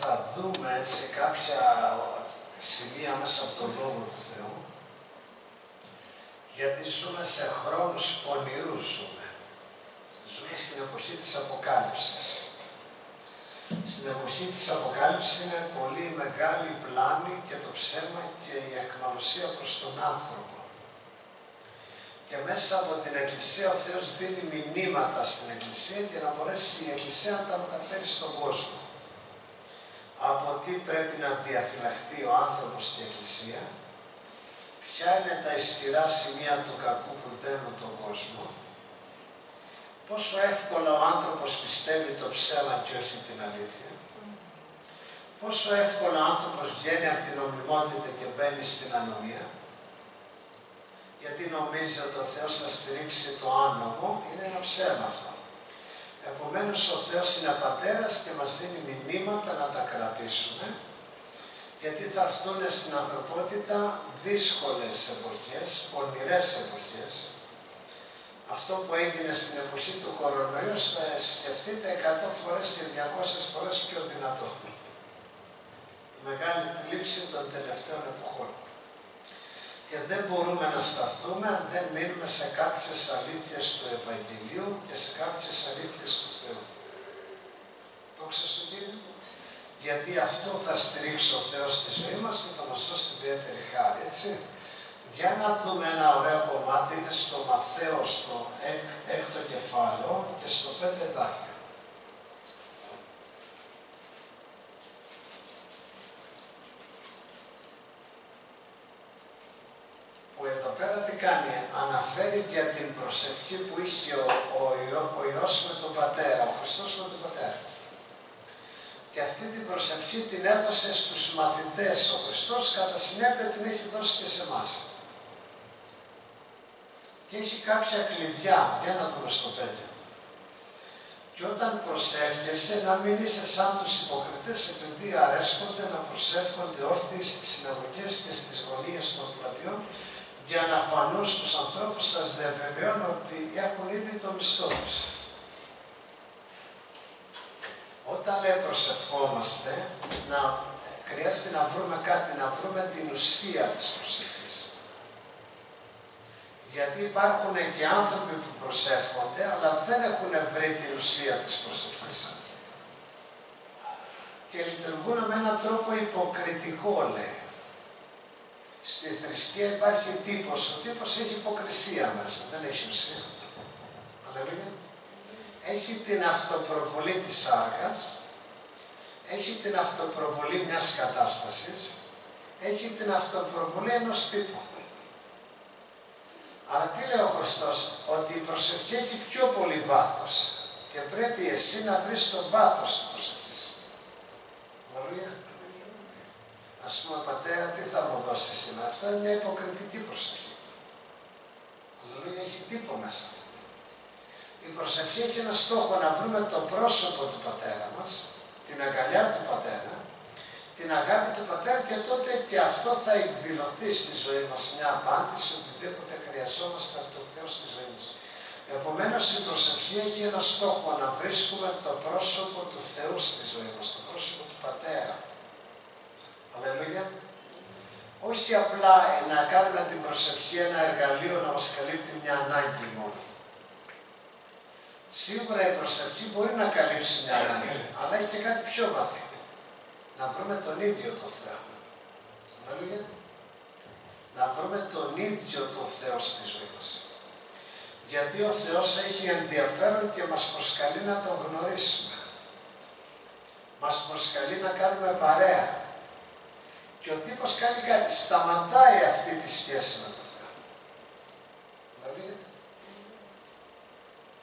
θα δούμε έτσι κάποια σημεία μέσα από τον Λόγο του Θεού, γιατί ζούμε σε χρόνους πονηρούς ζούμε. Ζούμε στην εποχή της Αποκάλυψης. Στην εποχή της Αποκάλυψης είναι πολύ μεγάλη η πλάνη και το ψέμα και η αιχμαλωσία προς τον άνθρωπο. Και μέσα από την Εκκλησία ο Θεός δίνει μηνύματα στην Εκκλησία για να μπορέσει η Εκκλησία να τα μεταφέρει στον κόσμο. Από τι πρέπει να διαφυλαχθεί ο άνθρωπος και η Εκκλησία, ποια είναι τα ισχυρά σημεία του κακού που δένουν τον κόσμο, πόσο εύκολα ο άνθρωπος πιστεύει το ψέμα και όχι την αλήθεια, πόσο εύκολα ο άνθρωπος βγαίνει από την νομιμότητα και μπαίνει στην ανομία, γιατί νομίζει ότι ο Θεός θα στηρίξει το άνομο, είναι ένα ψέμα αυτό. Επομένως ο Θεός είναι πατέρας και μας δίνει μηνύματα να τα κρατήσουμε, γιατί θα έρθουν στην ανθρωπότητα δύσκολες εποχές, πονηρές εποχές. Αυτό που έγινε στην εποχή του κορονοϊού, σκεφτείτε 100 φορές και 200 φορές πιο δυνατό. Η μεγάλη θλίψη των τελευταίων εποχών. Και δεν μπορούμε να σταθούμε αν δεν μείνουμε σε κάποιες αλήθειες του Ευαγγελίου και σε κάποιες αλήθειες του Θεού. Δόξα στον Κύριο. Γιατί αυτό θα στηρίξει ο Θεός στη ζωή μας και θα μας δώσει την ιδιαίτερη χάρη, έτσι. Για να δούμε ένα ωραίο κομμάτι, είναι στο Μαθαίο, στο 6ο κεφάλαιο και στο 5 εδάφιο. Που εδώ πέρα τι κάνει, αναφέρει για την προσευχή που είχε ο Υιός με τον Πατέρα, ο Χριστός με τον Πατέρα. Και αυτή την προσευχή την έδωσε στους μαθητές ο Χριστός, κατά συνέπεια την έχει δώσει και σε εμάς. Και έχει κάποια κλειδιά, για να δούμε στο 5. Και όταν προσεύχεσαι, να μην είσαι σαν τους υποκριτές, επειδή αρέσκονται να προσεύχονται όρθιοι στις συναγωγές και στις γωνίες των πλατιών, για να φανούν στους ανθρώπους, σας διαβεβαιώνω ότι έχουν ήδη το μισθό τους. Όταν λέει προσευχόμαστε, χρειάζεται να βρούμε κάτι, να βρούμε την ουσία της προσευχής. Γιατί υπάρχουν και άνθρωποι που προσεύχονται, αλλά δεν έχουν βρει την ουσία της προσευχής. Και λειτουργούν με έναν τρόπο υποκριτικό, λέει. Στη θρησκεία υπάρχει τύπος. Ο τύπος έχει υποκρισία μέσα, δεν έχει ουσία. Αλληλούια. Έχει την αυτοπροβολή της σάρκας, έχει την αυτοπροβολή μιας κατάστασης, έχει την αυτοπροβολή ενός τύπου. Αλλά τι λέει ο Χριστός, ότι η προσευχή έχει πιο πολύ βάθος και πρέπει εσύ να βρεις το βάθος της προσευχής. Αλληλούια. Ας πούμε, Πατέρα, τι θα μου δώσεις σήμερα? Αυτό είναι μια υποκριτική προσευχή. Αλληλούια, έχει τύπο μέσα. Η προσευχή έχει ένα στόχο να βρούμε το πρόσωπο του Πατέρα μας, την αγκαλιά του Πατέρα, την αγάπη του Πατέρα και τότε και αυτό θα εκδηλωθεί στη ζωή μας μια απάντηση οτιδήποτε χρειαζόμαστε από τον Θεό στη ζωή μας. Επομένως η προσευχή έχει ένα στόχο να βρίσκουμε το πρόσωπο του Θεού στη ζωή μας, το πρόσωπο του Πατέρα. Αλληλούια. Όχι απλά να κάνουμε την προσευχή ένα εργαλείο να μας καλύπτει μια ανάγκη μόνο. Σίγουρα η προσευχή μπορεί να καλύψει μια ανάγκη, αλλά έχει και κάτι πιο βαθύ. Να βρούμε τον ίδιο τον Θεό. Αλληλούια. Να βρούμε τον ίδιο τον Θεό στη ζωή μας. Γιατί ο Θεός έχει ενδιαφέρον και μας προσκαλεί να τον γνωρίσουμε. Μας προσκαλεί να κάνουμε παρέα. Και ο τύπος κάνει κάτι, σταματάει αυτή τη σχέση με τον Θεό. Δηλαδή,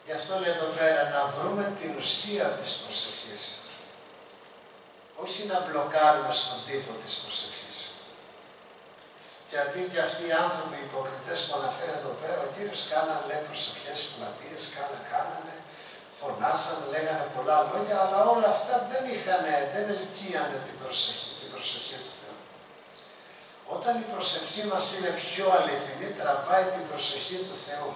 γι' αυτό λέει εδώ πέρα να βρούμε την ουσία της προσευχής. Όχι να μπλοκάρουμε στον τύπο της προσευχής. Και αντί και αυτοί οι άνθρωποι οι υποκριτές που αναφέρει εδώ πέρα, ο Κύριος κάνανε, λέει, προσευχές, πλατείες, κάνανε, φωνάσανε, λέγανε πολλά λόγια, αλλά όλα αυτά δεν ελκύανε την προσοχή του Θεού. Όταν η προσευχή μας είναι πιο αληθινή, τραβάει την προσοχή του Θεού.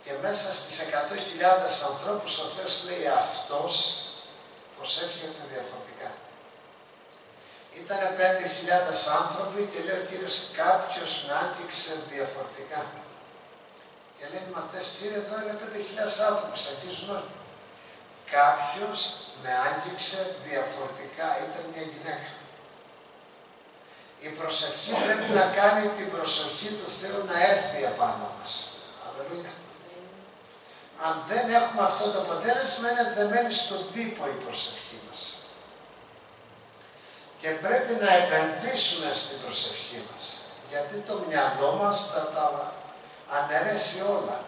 Και μέσα στις 100.000 ανθρώπους ο Θεός λέει αυτός προσεύχεται διαφορετικά. Ήτανε 5.000 άνθρωποι και λέει ο Κύριος, κάποιος με άγγιξε διαφορετικά. Και λέει, μα θες Κύριε, εδώ είναι 5.000 άνθρωποι, σ' αγγίζουν όλοι. Κάποιος με άγγιξε διαφορετικά, ήταν μια γυναίκα. Η προσευχή πρέπει να κάνει την προσοχή του Θεού να έρθει απάνω μας. Αλληλούια. Αν δεν έχουμε αυτό το αποτέλεσμα, είναι δεμένη στον τύπο η προσευχή μας. Και πρέπει να επενδύσουμε στην προσευχή μας, γιατί το μυαλό μας θα τα αναιρέσει όλα.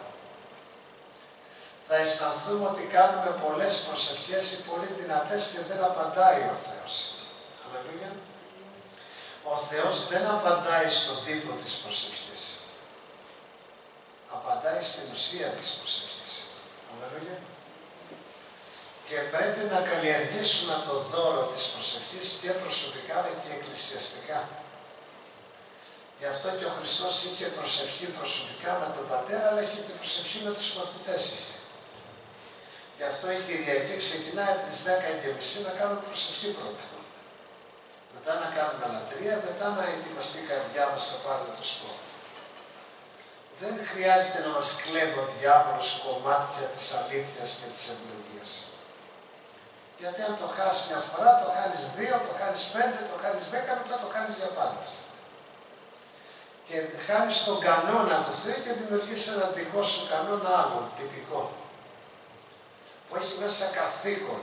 Θα αισθανθούμε ότι κάνουμε πολλές προσευχές ή πολύ δυνατές και δεν απαντάει ο Θεός. Αλληλούια. Ο Θεός δεν απαντάει στον τύπο της προσευχής. Απαντάει στην ουσία της προσευχής. Αλληλούια. Και πρέπει να καλλιεργήσουμε το δώρο της προσευχής και προσωπικά αλλά και εκκλησιαστικά. Γι' αυτό και ο Χριστός είχε προσευχή προσωπικά με τον Πατέρα, αλλά είχε και προσευχή με τους μαθητές είχε. Γι' αυτό η Κυριακή ξεκινάει από τις 10:30 να κάνουμε προσευχή πρώτα. Μετά να κάνουμε λατρεία, μετά να ετοιμαστεί η καρδιά μας να πάρουμε το σπόρο. Δεν χρειάζεται να μας κλέβει ο διάβολος κομμάτια της αλήθειας και της ευλογίας. Γιατί αν το χάσει μια φορά, το χάνεις 2, το χάνεις 5, το χάνεις 10, μετά το χάνεις για πάντα αυτό. Και χάνεις τον κανόνα του Θεού και δημιουργείς έναν δικό σου κανόνα άλλον, τυπικό. Που έχει μέσα καθήκον.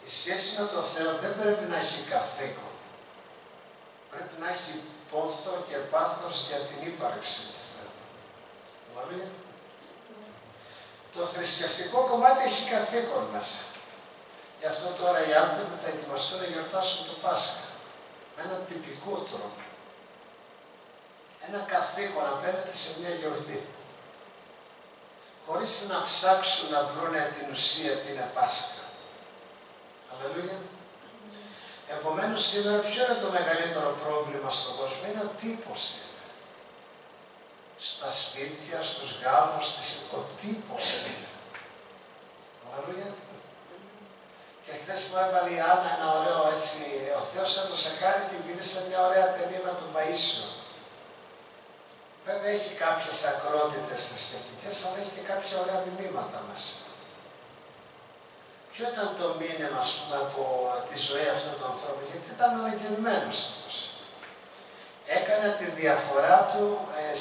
Η σχέση με τον Θεό δεν πρέπει να έχει καθήκον. Πρέπει να έχει πόθο και πάθος για την ύπαρξη του Θεού. Μάλιστα. Το θρησκευτικό κομμάτι έχει καθήκον μέσα. Γι' αυτό τώρα οι άνθρωποι θα ετοιμαστούν να γιορτάσουν το Πάσχα. Με έναν τυπικό τρόπο. Ένα καθήκον απέναντι σε μια γιορτή. Χωρίς να ψάξουν να βρουν την ουσία τι είναι Πάσχα. Αλληλούια. Επομένως σήμερα ποιο είναι το μεγαλύτερο πρόβλημα στον κόσμο? Είναι ο τύπος. Στα σπίτια, στους γάμους, ο τύπος είναι. Αλληλούια. Και χθες μου έβαλε η Άννα ένα ωραίο έτσι, ο Θεός έδωσε χάρη και γυρίσε μια ωραία ταινία με τον Παΐσιο. Βέβαια έχει κάποιες ακρότητες θρησκευτικές, αλλά έχει και κάποια ωραία μηνύματα μέσα. Ποιο ήταν το μήνυμα, ας πούμε, από τη ζωή αυτών των ανθρώπων? Γιατί ήταν αναγγελμένος αυτός. Έκανε τη διαφορά του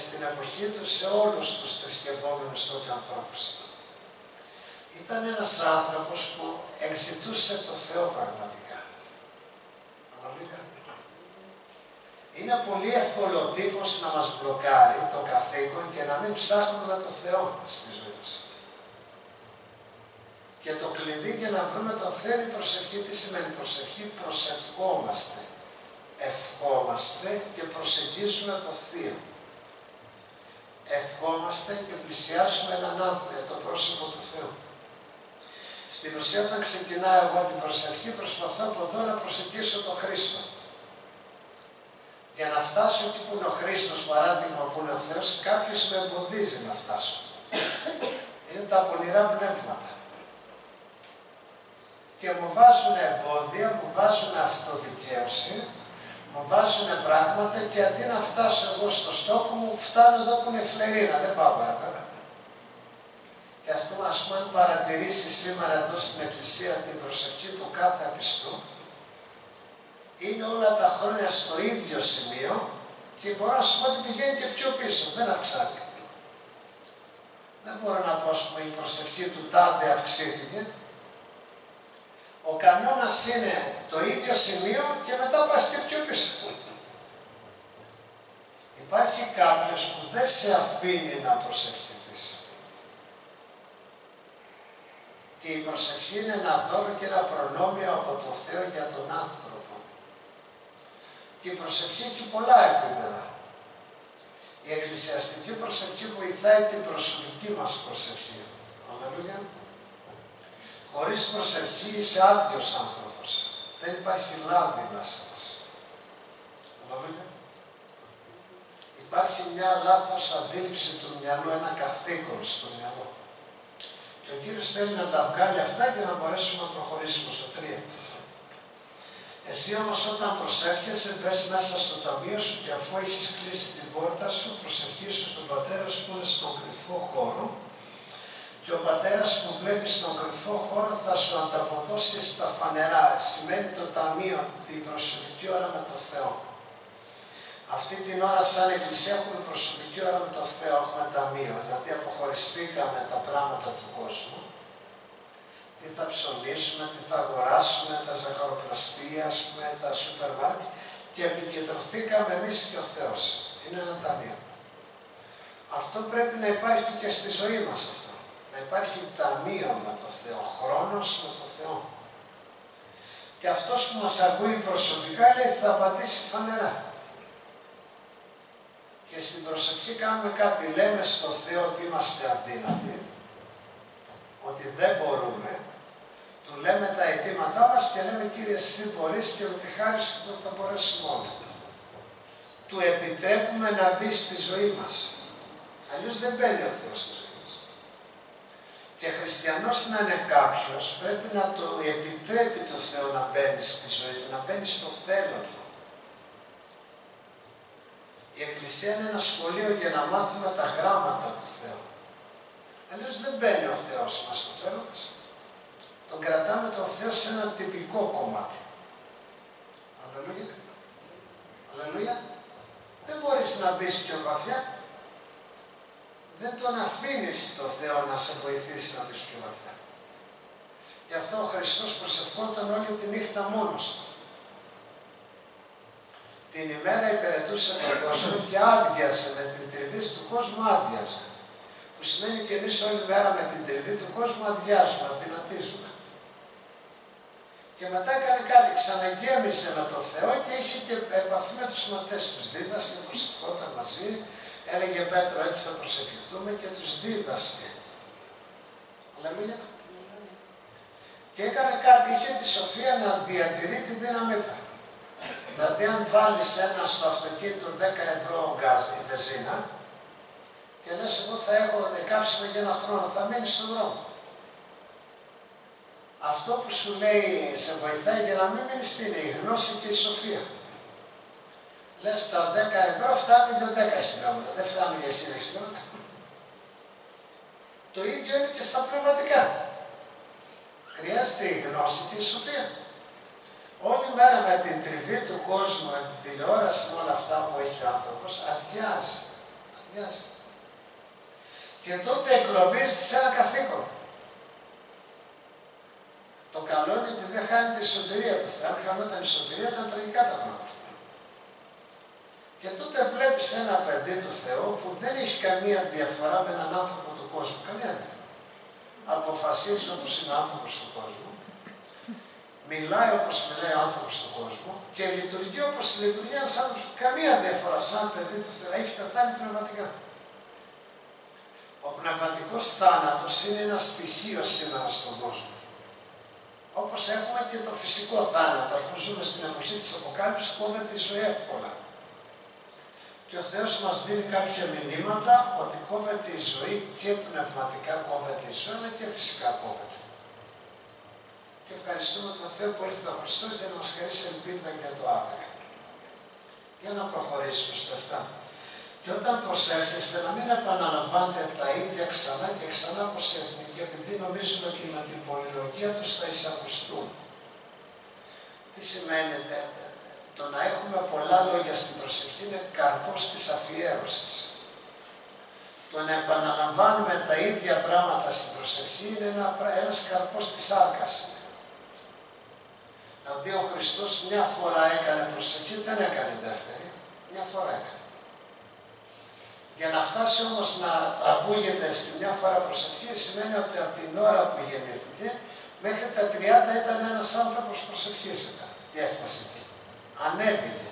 στην εποχή του σε όλους τους θρησκευόμενους τότε ανθρώπους. Ήταν ένας άνθρωπος που εξητούσε το Θεό πραγματικά. Είναι πολύ εύκολο ο τύπος να μας μπλοκάρει το καθήκον και να μην ψάχνουμε το Θεό στη ζωή μας. Και το κλειδί για να βρούμε το Θεό είναι η προσευχή. Τι σημαίνει προσευχή? Προσευχόμαστε. Ευχόμαστε και προσεγγίζουμε το Θείο. Ευχόμαστε και πλησιάζουμε έναν άνθρωπο, το πρόσωπο του Θεού. Στην ουσία όταν ξεκινάω εγώ την προσευχή προσπαθώ από εδώ να προσεγγίσω τον Χρήστο. Για να φτάσω εκεί που είναι ο Χρήστος, παράδειγμα που είναι ο Θεός, κάποιος με εμποδίζει να φτάσω. Είναι τα πονηρά πνεύματα. Και μου βάζουν εμπόδια, μου βάζουν αυτοδικαίωση, μου βάζουν πράγματα και αντί να φτάσω εγώ στο στόχο μου, φτάνω εδώ που είναι φλερίνα, δεν πάω παραπέρα. Και αυτό, ας πούμε, αν παρατηρήσει σήμερα εδώ στην Εκκλησία την προσευχή του κάθε πιστού, είναι όλα τα χρόνια στο ίδιο σημείο και μπορώ να σου πω ότι πηγαίνει και πιο πίσω, δεν αυξάνει. Δεν μπορώ να πω, ας πούμε, η προσευχή του τάδε αυξήθηκε. Ο κανόνας είναι το ίδιο σημείο και μετά πας και πιο πίσω. Υπάρχει κάποιος που δεν σε αφήνει να προσευχηθείς. Και η προσευχή είναι ένα δώρο και ένα προνόμιο από το Θεό για τον άνθρωπο. Και η προσευχή έχει πολλά επίπεδα. Η εκκλησιαστική προσευχή βοηθάει την προσωπική μας προσευχή. Αλληλούια. Χωρίς προσευχή είσαι άδειος άνθρωπος. Δεν υπάρχει λάδι μέσα μας. Αλληλούια. Υπάρχει μια λάθος αντίληψη του μυαλού, ένα καθήκον στο μυαλό. Και ο Κύριος θέλει να τα βγάλει αυτά για να μπορέσουμε να προχωρήσουμε στο 3. Εσύ όμως όταν προσεύχεσαι, μπες μέσα στο ταμείο σου και αφού έχεις κλείσει την πόρτα σου, προσευχήσου στον πατέρα σου που είναι στον κρυφό χώρο και ο πατέρας που βλέπει στον κρυφό χώρο θα σου ανταποδώσει στα φανερά. Σημαίνει το ταμείο, την προσωπική ώρα με τον Θεό. Αυτή την ώρα σαν εκκλησία έχουμε προσωπική ώρα με τον Θεό, έχουμε ταμείο, δηλαδή αποχωριστήκαμε τα πράγματα του κόσμου. Τι θα ψωνίσουμε, τι θα αγοράσουμε, τα ζαχαροπλαστεία, τα σούπερ μάρκετ και επικεντρωθήκαμε εμείς και ο Θεός. Είναι ένα ταμείο. Αυτό πρέπει να υπάρχει και στη ζωή μας αυτό. Να υπάρχει ταμείο με το Θεό, χρόνος με το Θεό. Και αυτός που μας ακούει προσωπικά λέει θα απαντήσει φανερά. Και στην προσευχή κάνουμε κάτι, λέμε στο Θεό ότι είμαστε αδύνατοι, ότι δεν μπορούμε, του λέμε τα αιτήματά μας και λέμε Κύριε εσύ μπορείς και με τη χάρη σου θα μπορέσουμε όλοι. Του επιτρέπουμε να μπει στη ζωή μας. Αλλιώς δεν μπαίνει ο Θεός στη ζωή μας. Και χριστιανός να είναι κάποιος πρέπει να το επιτρέπει το Θεό να μπαίνει στη ζωή του, να μπαίνει στο θέλω του. Η Εκκλησία είναι ένα σχολείο για να μάθουμε τα γράμματα του Θεού. Αλλιώς δεν μπαίνει ο Θεός μας στο θέλω μας. Τον κρατάμε τον Θεό σε ένα τυπικό κομμάτι. Αλληλούια. Αλληλούια. Δεν μπορείς να μπεις πιο βαθιά. Δεν τον αφήνεις το Θεό να σε βοηθήσει να μπεις πιο βαθιά. Γι' αυτό ο Χριστός προσευχόταν όλη τη νύχτα μόνος του. Την ημέρα υπηρετούσε τον κόσμο και άδειαζε με την τριβή του κόσμου, άδειαζε. Που σημαίνει και εμείς όλη μέρα με την τριβή του κόσμου αδειάζουμε, αδυνατίζουμε. Και μετά έκανε κάτι, ξαναγκέμισε με τον Θεό και είχε και επαφή με τους μαθητές τους. Δίδασκε, προσευχόταν μαζί, έλεγε Πέτρο έτσι θα προσευχηθούμε και τους δίδασκε. Αλληλούια. Και έκανε κάτι, είχε τη σοφία να διατηρεί τη δύναμή του. Δηλαδή αν βάλεις ένα στο αυτοκίνητο 10 ευρώ γκάζ ή βενζίνα και λες εγώ θα έχω καύσιμο για ένα χρόνο, θα μείνεις στον δρόμο. Αυτό που σου λέει σε βοηθάει για να μην μείνεις στην η γνώση και η σοφία. Λες τα 10 ευρώ φτάνουν για 10 χιλιόμετρα, δεν φτάνουν για 1000 χιλιόμετρα. Το ίδιο είναι και στα πνευματικά. Χρειάζεται η γνώση και η σοφία. Όλη μέρα με την τριβή του κόσμου, με την τηλεόραση, με όλα αυτά που έχει ο άνθρωπος, αδειάζει. Αδειάζει. Και τότε εγκλωβίζεται σε ένα καθήκον. Το καλό είναι ότι δεν χάνει τη σωτηρία του Θεού. Αν χανόταν η σωτηρία, ήταν τραγικά τα πράγματα. Και τότε βλέπεις ένα παιδί του Θεού που δεν έχει καμία διαφορά με έναν άνθρωπο του κόσμου. Καμία διαφορά. Αποφασίζει όπως είναι ο άνθρωπος του κόσμου. Μιλάει όπως μιλάει ο άνθρωπος στον κόσμο και λειτουργεί όπως λειτουργεί ένας άνθρωπος. Καμία διαφορά σαν παιδί του Θεού. Έχει πεθάνει πνευματικά. Ο πνευματικός θάνατος είναι ένα στοιχείο σήμερα στον κόσμο. Όπως έχουμε και το φυσικό θάνατο. Αφού ζούμε στην εποχή της Αποκάλυψης, κόβεται η ζωή εύκολα. Και ο Θεός μας δίνει κάποια μηνύματα ότι κόβεται η ζωή και πνευματικά κόβεται η ζωή, αλλά και φυσικά κόβεται. Και ευχαριστούμε τον Θεό που ήρθε ο Χριστός για να μας χαρίσει ελπίδα για το αύριο. Για να προχωρήσουμε στο 7. Και όταν προσέρχεστε να μην επαναλαμβάνετε τα ίδια ξανά και ξανά προσεύχετε, και επειδή νομίζουμε ότι με την πολυλογία τους θα εισακουστούν. Τι σημαίνει το να έχουμε πολλά λόγια στην προσευχή είναι καρπός της αφιέρωσης. Το να επαναλαμβάνουμε τα ίδια πράγματα στην προσευχή είναι ένας καρπός της σάρκας. Δηλαδή ο Χριστός μια φορά έκανε προσευχή, δεν έκανε δεύτερη, μια φορά έκανε. Για να φτάσει όμως να ακούγεται στη μια φορά προσευχή, σημαίνει ότι από την ώρα που γεννήθηκε, μέχρι τα 30 ήταν ένας άνθρωπος προσευχής ήταν και έφτασε εκεί. Ανέβηκε.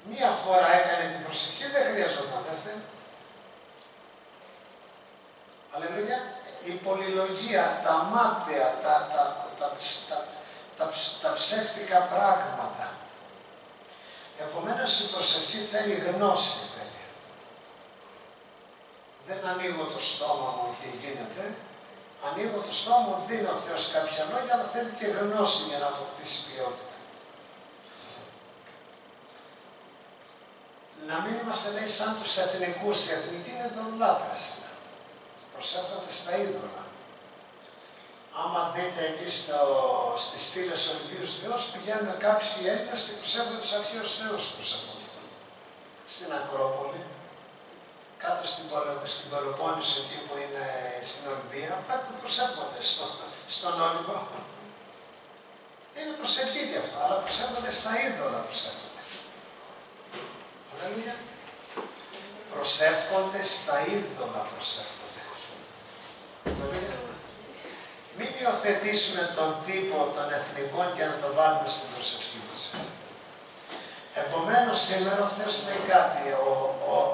Μία φορά έκανε την προσευχή, δεν χρειαζόταν δεύτερη. Αλληλούια. Η πολυλογία, τα μάταια, τα ψεύτικα πράγματα. Επομένως η προσευχή θέλει γνώση. Δεν ανοίγω το στόμα μου και γίνεται. Ανοίγω το στόμα μου, δίνει ο Θεός κάποια λόγια, αλλά θέλει και γνώση για να αποκτήσει ποιότητα. να μην είμαστε, λέει, σαν τους εθνικούς. Οι εθνικοί είναι ειδωλολάτρες. Προσεύχονται στα είδωλα. Άμα δείτε εκεί στις στήλες Ολυμπίους Θεός, πηγαίνουν κάποιοι Έλληνες και προσεύχονται τους αρχαίους θεούς. Στην Ακρόπολη, κάτω στην Πελοπόννησο, εκεί που είναι στην Ολυμπία, κάτι προσεύχονται στον Όλυμπο. Είναι προσευχή και αυτό, αλλά προσεύχονται στα είδωλα προσεύχονται. Αλληλούια. Προσεύχονται στα είδωλα προσεύχονται. Αλληλούια. Μην υιοθετήσουμε τον τύπο των εθνικών και να τον βάλουμε στην προσευχή μας. Επομένως, σήμερα ο Θεός λέει κάτι.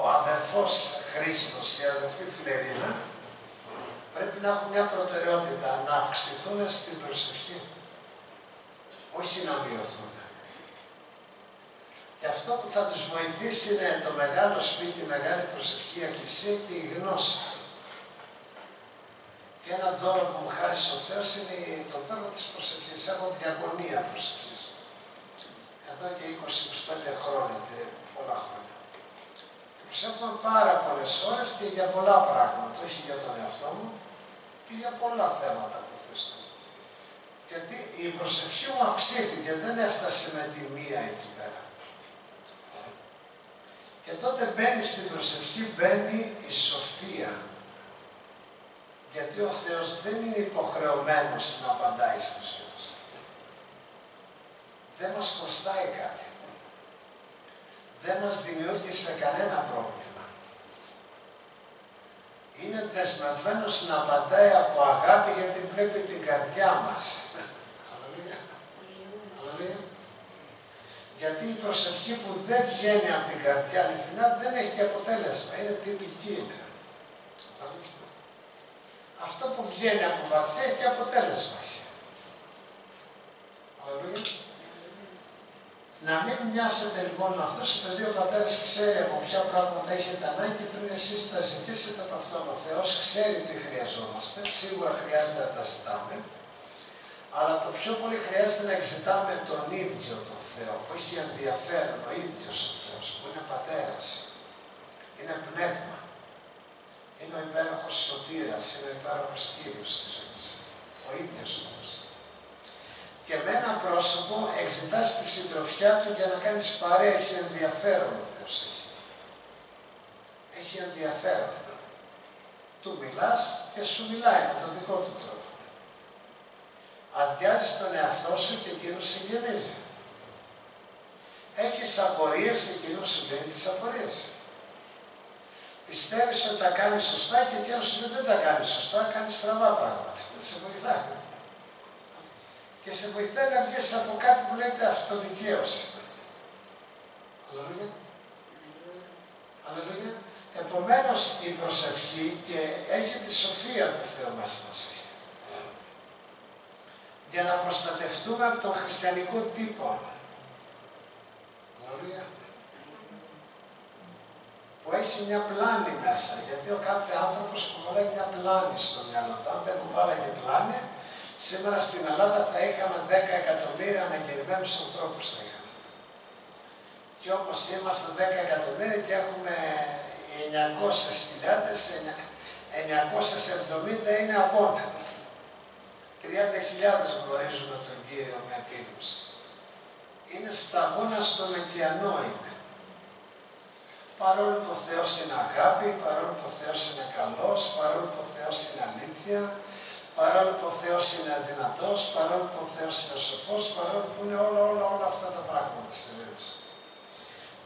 Ο αδερφός Χρήστος, η αδερφή Φιλερίνα, πρέπει να έχουν μια προτεραιότητα, να αυξηθούν στην προσευχή. Όχι να μειωθούν. Και αυτό που θα τους βοηθήσει είναι το μεγάλο σπίτι, η μεγάλη προσευχή, η εκκλησία και η γνώση. Και ένα δώρο που μου χάρισε ο Θεός είναι το δώρο της προσευχής. Έχω διακονία προσευχής. Εδώ και 20-25 χρόνια, πολλά χρόνια. Και προσεύχομαι πάρα πολλές ώρες και για πολλά πράγματα, όχι για τον εαυτό μου, και για πολλά θέματα που θες. Γιατί η προσευχή μου αυξήθηκε, δεν έφτασε με τη μία εκεί πέρα. Και τότε μπαίνει στην προσευχή, μπαίνει η σοφία. Γιατί ο Θεός δεν είναι υποχρεωμένος να απαντάει στη ζωή μας. Δεν μας κοστάει κάτι. Δεν μας δημιούργησε κανένα πρόβλημα. Είναι δεσμευμένος να απαντάει από αγάπη γιατί βλέπει την καρδιά μας. Αλληλούια. Αλληλούια. Γιατί η προσευχή που δεν βγαίνει από την καρδιά αληθινά δεν έχει αποτέλεσμα. Είναι τυπική. Αυτό που βγαίνει από βαθιά έχει αποτέλεσμα. Αλληλούια. Να μην μοιάσετε λοιπόν με αυτούς, επειδή ο Πατέρας ξέρει από ποια πράγματα έχετε ανάγκη πριν εσείς τα ζητήσετε από αυτόν. Ο Θεός ξέρει τι χρειαζόμαστε, σίγουρα χρειάζεται να τα ζητάμε, αλλά το πιο πολύ χρειάζεται να ζητάμε τον ίδιο τον Θεό, που έχει ενδιαφέρον, ο ίδιος ο Θεός, που είναι Πατέρας, είναι Πνεύμα, είναι ο υπέροχος Σωτήρας, είναι ο υπέροχος Κύριος της ζωής, ο ίδιος ο Θεός. Και με ένα πρόσωπο εξετάσει τη συντροφιά του για να κάνεις παρέα. Έχει ενδιαφέρον ο Θεός. Έχει ενδιαφέρον. Του μιλάς και σου μιλάει με τον δικό του τρόπο. Αδειάζεις τον εαυτό σου και εκείνος σε γεμίζει. Έχεις απορίες και εκείνος σου λύνει τις απορίες. Πιστεύεις ότι τα κάνεις σωστά και εκείνος σου λέει δεν τα κάνεις σωστά, κάνεις στραβά πράγματα. Σε βοηθάει. Και σε βοηθάει να βγεις από κάτι που λέγεται αυτοδικαίωση. Αλληλούια. Αλληλούια. Επομένως η προσευχή και έχει τη σοφία του Θεού μέσα μας. Για να προστατευτούμε από τον χριστιανικό τύπο. Αλληλούια. Που έχει μια πλάνη μέσα. Γιατί ο κάθε άνθρωπος κουβαλάει μια πλάνη στο μυαλό του. Αν δεν κουβάλαγε πλάνη, σήμερα στην Ελλάδα θα είχαμε 10 εκατομμύρια αναγεννημένους ανθρώπους θα είχαμε. Και όπως είμαστε 10 εκατομμύρια και έχουμε 900.000, 970 είναι απόνα. 30.000 γνωρίζουμε τον Κύριο με επίγνωση. Είναι σταγόνα στον ωκεανό είναι. Παρόλο που ο Θεός είναι αγάπη, παρόλο που ο Θεός είναι καλός, παρόλο που ο Θεός είναι αλήθεια, παρόλο που ο Θεός είναι αδυνατός, παρόλο που ο Θεός είναι σοφός, παρόλο που είναι όλα αυτά τα πράγματα στη ζωή μας.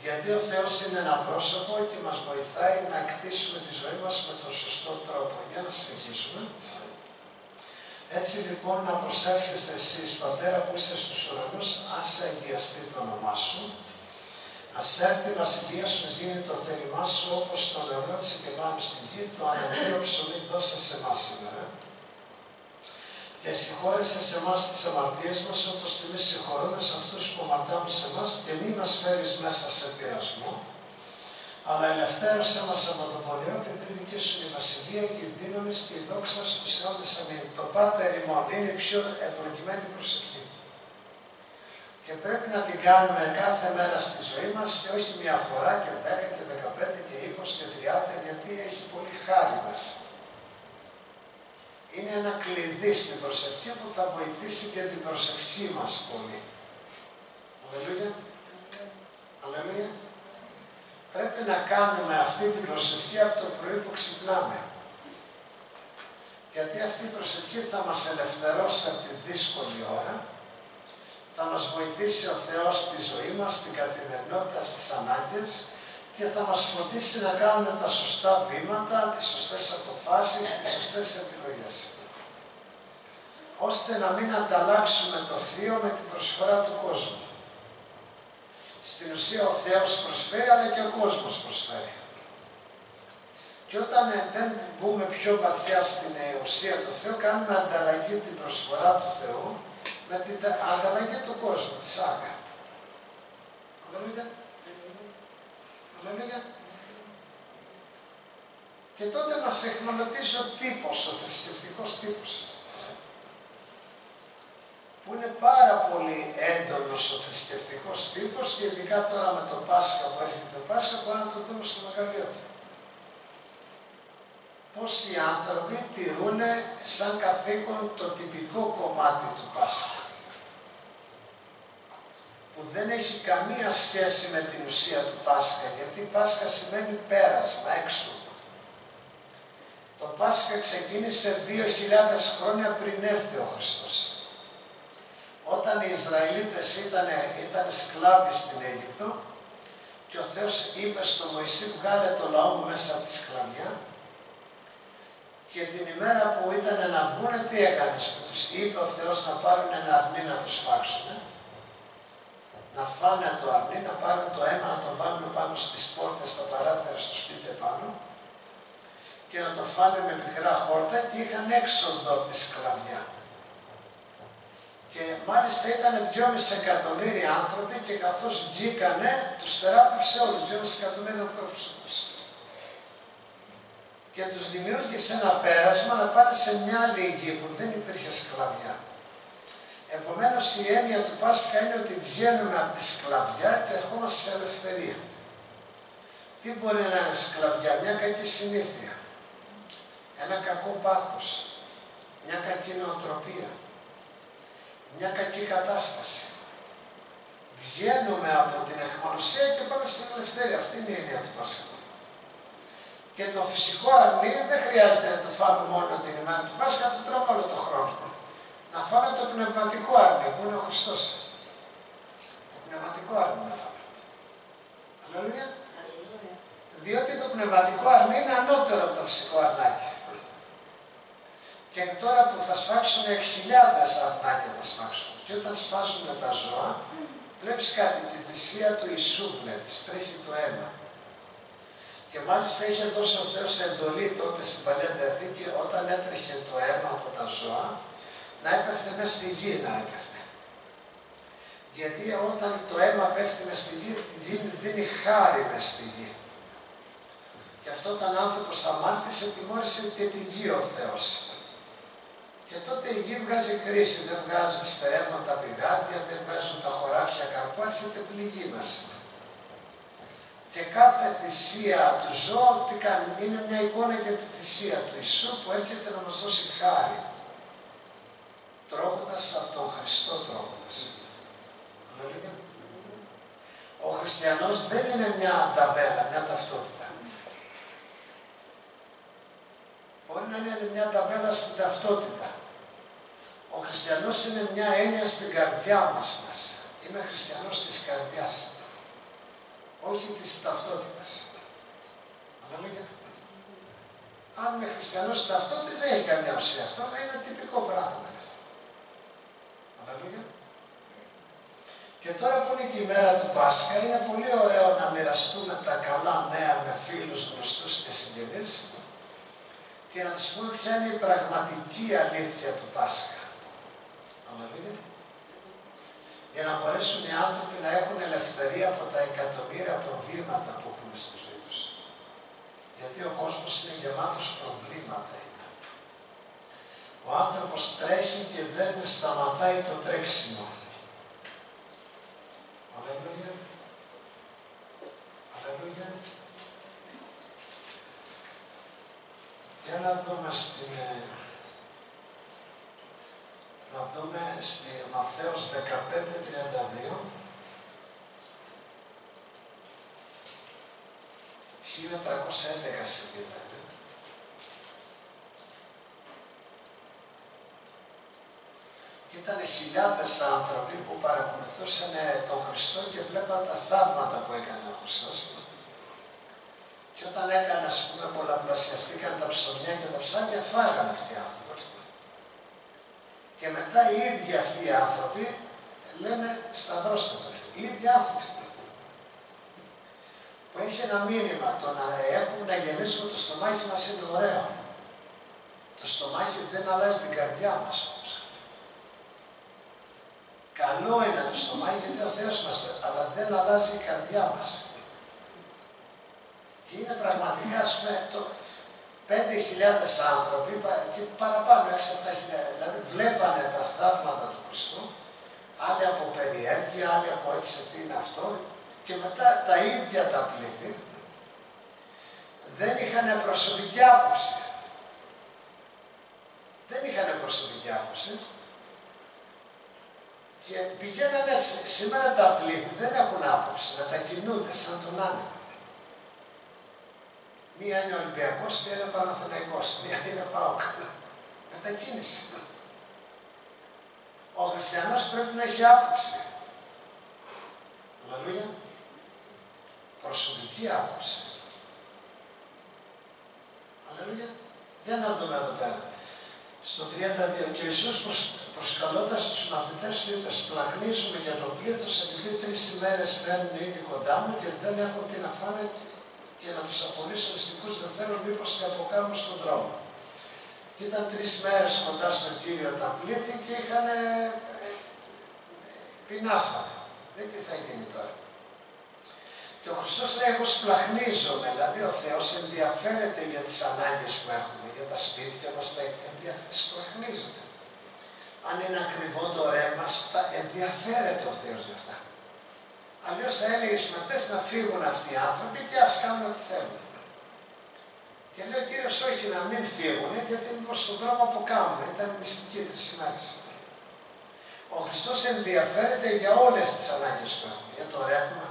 Γιατί ο Θεός είναι ένα πρόσωπο και μας βοηθάει να κτίσουμε τη ζωή μας με τον σωστό τρόπο. Για να συνεχίσουμε. Έτσι λοιπόν να προσέρχεστε εσείς, Πατέρα που είσαι στους ουρανούς, ας αγιαστεί το όνομά σου. Ας έρθει η βασιλεία σου, γίνει το θέλημά σου, όπως το νερό της εκεμάνου στην γη, το ανεμείο ψωμί δώσε σε εμάς σήμερα. Και συγχώρεσε σε εμάς τις αμαρτίες μας, όπως και εμείς συγχωρούμε σε αυτούς που αμαρτάνουν σε εμάς, και μη μας φέρεις μέσα σε πειρασμό, αλλά ελευθέρωσέ μας από το πονηρό, και τη δική σου η βασιλεία και η δύναμη και η δόξα στους αιώνες. Αμήν. Το Πάτερ ημών είναι η πιο ευλογημένη προσευχή. Και πρέπει να την κάνουμε κάθε μέρα στη ζωή μας και όχι μια φορά και 10 και 15 και 20 και 30, γιατί έχει πολύ χάρη μέσα. Είναι ένα κλειδί στην προσευχή που θα βοηθήσει και την προσευχή μας πολύ. Αλληλούια. Αλληλούια. Πρέπει να κάνουμε αυτή την προσευχή από το πρωί που ξυπνάμε. Γιατί αυτή η προσευχή θα μας ελευθερώσει από τη δύσκολη ώρα, θα μας βοηθήσει ο Θεός στη ζωή μας, στην καθημερινότητα, στις ανάγκες και θα μας φροντίσει να κάνουμε τα σωστά βήματα, τις σωστές αποφάσεις, τις σωστές επιλογές. Ώστε να μην ανταλλάξουμε το Θείο με την προσφορά του κόσμου. Στην ουσία ο Θεός προσφέρει, αλλά και ο κόσμος προσφέρει. Και όταν δεν μπούμε πιο βαθιά στην ουσία του Θεού, κάνουμε ανταλλαγή την προσφορά του Θεού με την ανταλλαγή του κόσμου, της άγκα. Αλληλούια. Αλληλούια. Και τότε μας εχμαλωτίζει ο τύπος, ο θρησκευτικός τύπος. Που είναι πάρα πολύ έντονος ο θρησκευτικός τύπος και ειδικά τώρα με το Πάσχα που έρχεται το Πάσχα μπορούμε να το δούμε στο μεγαλείο. Πώς οι άνθρωποι τηρούν σαν καθήκον το τυπικό κομμάτι του Πάσχα. Που δεν έχει καμία σχέση με την ουσία του Πάσχα, γιατί Πάσχα σημαίνει πέρασμα, έξοδο. Το Πάσχα ξεκίνησε 2.000 χρόνια πριν έρθει ο Χριστός. Όταν οι Ισραηλίτες ήταν σκλάβοι στην Αίγυπτο και ο Θεός είπε στο Μωυσή βγάλε το λαό μου μέσα από τη σκλαβιά και την ημέρα που ήταν να βγούνε τι έκανες, που τους είπε ο Θεός να πάρουν ένα αρνί να τους φάξουν, να φάνε το αρνί, να πάρουν το αίμα, να το βάλουν πάνω στις πόρτες, στα παράθυρα, στο σπίτι επάνω και να το φάνε με πικρά χόρτα και είχαν έξοδο από τη σκλαβιά. Και μάλιστα ήταν 2,5 εκατομμύρια άνθρωποι και καθώς βγήκανε, τους θεράπευσε όλους, 2,5 εκατομμύρια ανθρώπους αυτούς. Και τους δημιούργησε ένα πέρασμα να πάνε σε μια άλλη γη που δεν υπήρχε σκλαβιά. Επομένως η έννοια του Πάσχα είναι ότι βγαίνουμε από τη σκλαβιά και ερχόμαστε σε ελευθερία. Τι μπορεί να είναι σκλαβιά, μια κακή συνήθεια, ένα κακό πάθος, μια κακή νοοτροπία, μια κακή κατάσταση. Βγαίνουμε από την αιχμαλωσία και πάμε στην ελευθερία. Αυτή είναι η έννοια του Πάσχα. Και το φυσικό αρνί δεν χρειάζεται να το φάμε μόνο την ημέρα του Πάσχα, να το τρώμε όλο τον χρόνο. Να φάμε το πνευματικό αρνί που είναι ο Χριστός. Το πνευματικό αρνί να φάμε. Αλληλούια. Διότι το πνευματικό αρνί είναι ανώτερο από το φυσικό αρνάκι. Και τώρα που θα σφάξουν 1.000 αρνάκια θα σφάξουν. Και όταν σπάζουν τα ζώα, βλέπεις κάτι, τη θυσία του Ιησού βλέπεις, τρέχει το αίμα. Και μάλιστα είχε δώσει ο Θεός εντολή τότε στην Παλαιά Διαθήκη, όταν έτρεχε το αίμα από τα ζώα, να έπεφτε μέσα στη γη, να έπεφτε. Γιατί όταν το αίμα πέφτει μες στη γη, δίνει χάρη μες στη γη. Και αυτό όταν ο άνθρωπος αμάρτησε, τιμώρησε και τη γη ο Θεός. Και τότε η γη βγάζει κρίση, δεν βγάζει στερεύματα πηγάδια, δεν βγάζουν τα χωράφια καρπού, έρχεται πληγή μέσα. Και κάθε θυσία του ζώου τι κάνει, είναι μια εικόνα για τη θυσία του Ιησού που έρχεται να μας δώσει χάρη. Τρώγοντας από τον Χριστό τρώγοντας. Ο χριστιανός δεν είναι μια ταμπέλα, μια ταυτότητα. Μπορεί να είναι μια ταμπέλα στην ταυτότητα. Ο χριστιανός είναι μια έννοια στην καρδιά μας μέσα. Είμαι χριστιανός της καρδιάς. Όχι της ταυτότητας. Αναλόγια. Αν είμαι χριστιανός της ταυτότητας δεν έχει καμιά ουσία αυτό, αλλά είναι τυπικό πράγμα αυτό. Αναλόγια. Και τώρα που είναι και η μέρα του Πάσχα, είναι πολύ ωραίο να μοιραστούμε τα καλά νέα με φίλους, γνωστούς και συγγενείς και να τους πούμε ποια είναι η πραγματική αλήθεια του Πάσχα. Αναλόγια. Για να μπορέσουν οι άνθρωποι να έχουν ελευθερία από τα εκατομμύρια προβλήματα που έχουν στη ζωή τους. Γιατί ο κόσμος είναι γεμάτος προβλήματα. Ο άνθρωπος τρέχει και δεν σταματάει το τρέξιμο. Να δούμε στη Ματθαίος 15:32. 1311 σελίδα. Και ήταν χιλιάδες άνθρωποι που παρακολουθούσαν τον Χριστό και βλέπαν τα θαύματα που έκανε ο Χριστός. Και όταν έκανε, ας πούμε, πολλαπλασιαστήκαν τα ψωμιά και τα ψάρια, φάγανε αυτοί οι άνθρωποι. Και μετά οι ίδιοι αυτοί οι άνθρωποι λένε σταυρώστε τον. Οι ίδιοι άνθρωποι. Που έχει ένα μήνυμα, το να έχουμε να γεμίσουμε το στομάχι μας είναι ωραίο. Το στομάχι δεν αλλάζει την καρδιά μας όμως. Καλό είναι το στομάχι γιατί ο Θεός μας λέει, αλλά δεν αλλάζει η καρδιά μας. Και είναι πραγματικά, ας πούμε, 5.000 άνθρωποι και παραπάνω, 6-7.000, δηλαδή βλέπανε τα θαύματα του Χριστού, άλλοι από περιέργεια, άλλοι από έτσι τι είναι αυτό, και μετά τα ίδια τα πλήθη δεν είχαν προσωπική άποψη. Δεν είχαν προσωπική άποψη και πηγαίναν έτσι. Σήμερα τα πλήθη δεν έχουν άποψη, μετακινούνται σαν τον άνεμο. Μία είναι Ολυμπιακός, μία είναι Παναθηναϊκός, μία είναι ΠΑΟΚ. Μετακίνηση. Ο χριστιανός πρέπει να έχει άποψη. Αλληλούια. Προσωπική άποψη. Αλληλούια. Για να δούμε εδώ πέρα. Στο 32. Και ο Ιησούς προσκαλώντας τους μαθητές του είπε: σπλαχνίζουμε για το πλήθος επειδή 3 ημέρες μένουν ήδη κοντά μου και δεν έχουν τι να φάνε και να τους απολύσω μυστικούς δεν θέλω μήπως και αποκάμω στον δρόμο. Και ήταν 3 μέρες κοντά στον Κύριο τα πλήθη και είχαν πεινάσανε. Δεν τι θα γίνει τώρα. Και ο Χριστός λέει: εγώ σπλαχνίζομαι, δηλαδή ο Θεός ενδιαφέρεται για τις ανάγκες που έχουμε, για τα σπίτια μας, σπλαχνίζεται. Αν είναι ακριβό το ρεύμα, ενδιαφέρεται ο Θεός για αυτά. Αλλιώς θα έλεγε στους μαθητές να φύγουν αυτοί οι άνθρωποι και ας κάνουν ό,τι θέλουν. Και λέει ο Κύριος όχι να μην φύγουν, γιατί μήπως στον δρόμο αποκάμουν. Ήταν μυστική 3 ημέρες. Ο Χριστός ενδιαφέρεται για όλες τις ανάγκες που έχουμε. Για το ρεύμα,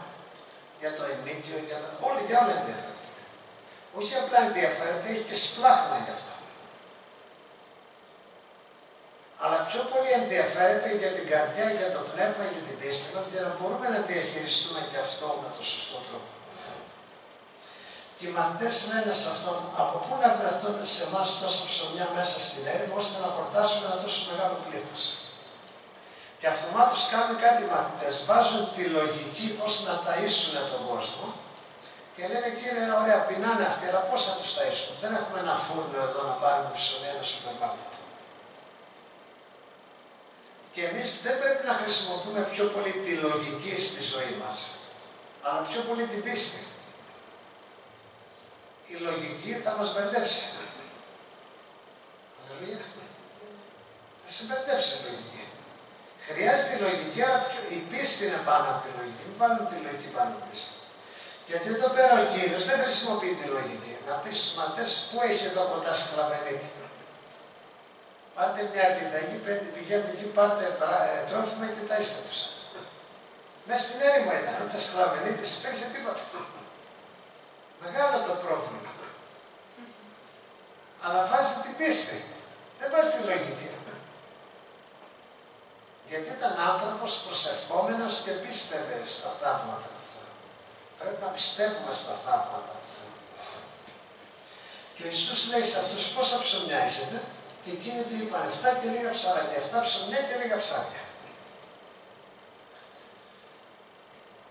για το ενίκιο, για όλα ενδιαφέρεται. Όχι απλά ενδιαφέρεται, έχει και σπλάχνα γι' αυτό. Αλλά πιο πολύ ενδιαφέρεται για την καρδιά, για το πνεύμα, για την πίστη μας, για να μπορούμε να διαχειριστούμε και αυτό με τον σωστό τρόπο. Και οι μαθητές λένε σε αυτόν, από πού να βρεθούν σε εμάς τόσα ψωμιά μέσα στην έρημο, ώστε να χορτάσουμε ένα τόσο μεγάλο πλήθος. Και αυτομάτως κάνουν κάτι οι μαθητές, βάζουν τη λογική πώς να ταΐσουν τον κόσμο και λένε Κύριε, ωραία, πεινάνε αυτοί, αλλά πώς θα τους ταΐσουν. Δεν έχουμε ένα φούρνο εδώ να πάρουμε ψωμί, ένα σούπερ μάρκετ. Και εμείς δεν πρέπει να χρησιμοποιούμε πιο πολύ τη λογική στη ζωή μας, αλλά πιο πολύ την πίστη. Η λογική θα μας μπερδέψει. Αλληλούια. Θα σε μπερδέψει η λογική. Χρειάζεται η λογική, αλλά η πίστη είναι πάνω από τη λογική. Μην βάλουμε τη λογική πάνω από τη πίστη. Γιατί εδώ πέρα ο Κύριος δεν χρησιμοποιεί τη λογική. Να πει στους μαθητές πού έχει εδώ κοντά σκλαβενίτη. Πάρτε μια επιταγή, πηγαίνετε εκεί, πάρτε τρόφιμα και ταΐστε τους. Μέσα στην έρημο ήταν, ούτε σκλαβενίτης υπήρχε τίποτα. Μεγάλο το πρόβλημα. Αλλά βάζει την πίστη. Δεν βάζει τη λογική. Γιατί ήταν άνθρωπος προσευχόμενος και πίστευε στα θαύματα του Θεού. Πρέπει να πιστεύουμε στα θαύματα του Θεού. Και ο Ιησούς λέει σε αυτούς πόσα ψωμιά έχετε, και εκείνοι του είπαν 7 και λίγα ψάρια, 7 ψωμιά και λίγα ψάρια.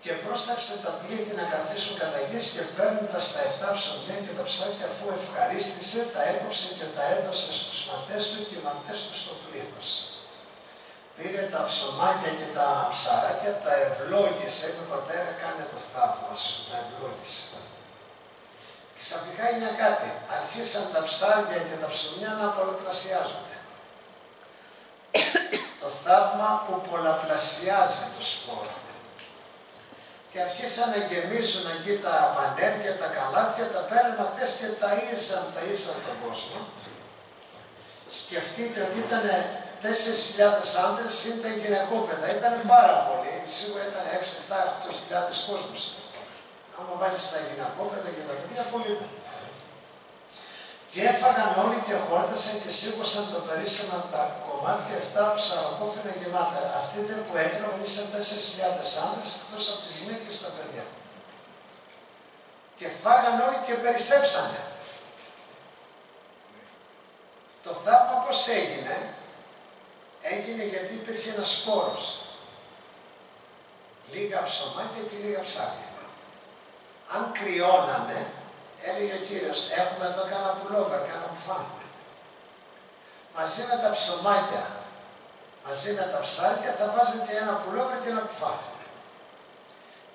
Και πρόσταξε τα πλήθη να καθίσουν κατά γης και παίρνοντας τα 7 ψωμιά και τα ψάρια, αφού ευχαρίστησε, τα έκοψε και τα έδωσε στους μαθητές του και οι μαθητές του στο πλήθος. Πήρε τα ψωμάκια και τα ψαράκια, τα ευλόγησε, είπε Πατέρα, κάνε το θαύμα σου, τα ευλόγησε. Και ξαφνικά έγινε κάτι. Αρχίσαν τα ψάρια και τα ψωμιά να πολλαπλασιάζονται. Το θαύμα που πολλαπλασιάζει το σπόρο. Και αρχίσαν να γεμίζουν εκεί τα πανέρια, τα καλάθια, τα πέραν μαθές και ταΐζαν τον κόσμο. Σκεφτείτε ότι ήταν 4.000 άντρες είναι τα γυναικόπαιδα. Ήταν πάρα πολύ. Σίγουρα ήταν 6, 7, 8.000 κόσμος. Άμα βάλεις τα γυναικόπαιδα και τα παιδιά, πολύ ήταν. Και έφαγαν όλοι και χόρτασαν και σήκωσαν το περίσσεμα τα κομμάτια 7 ψαροκόφινα γεμάτα. Αυτοί που έτρωγαν ήσαν 4.000 άντρες εκτός από τις γυναίκες και τα παιδιά. Και φάγαν όλοι και περισσέψανε. Το θαύμα πώς έγινε? Έγινε γιατί υπήρχε ένας σπόρος. Λίγα ψωμάκια και λίγα ψάρια. Αν κρυώνανε, έλεγε ο Κύριος, έχουμε εδώ κάνα πουλόβα, κάνα μπουφάν. Μαζί με τα ψωμάκια, μαζί με τα ψάρια θα βάζουν και ένα πουλόβα και ένα μπουφάν.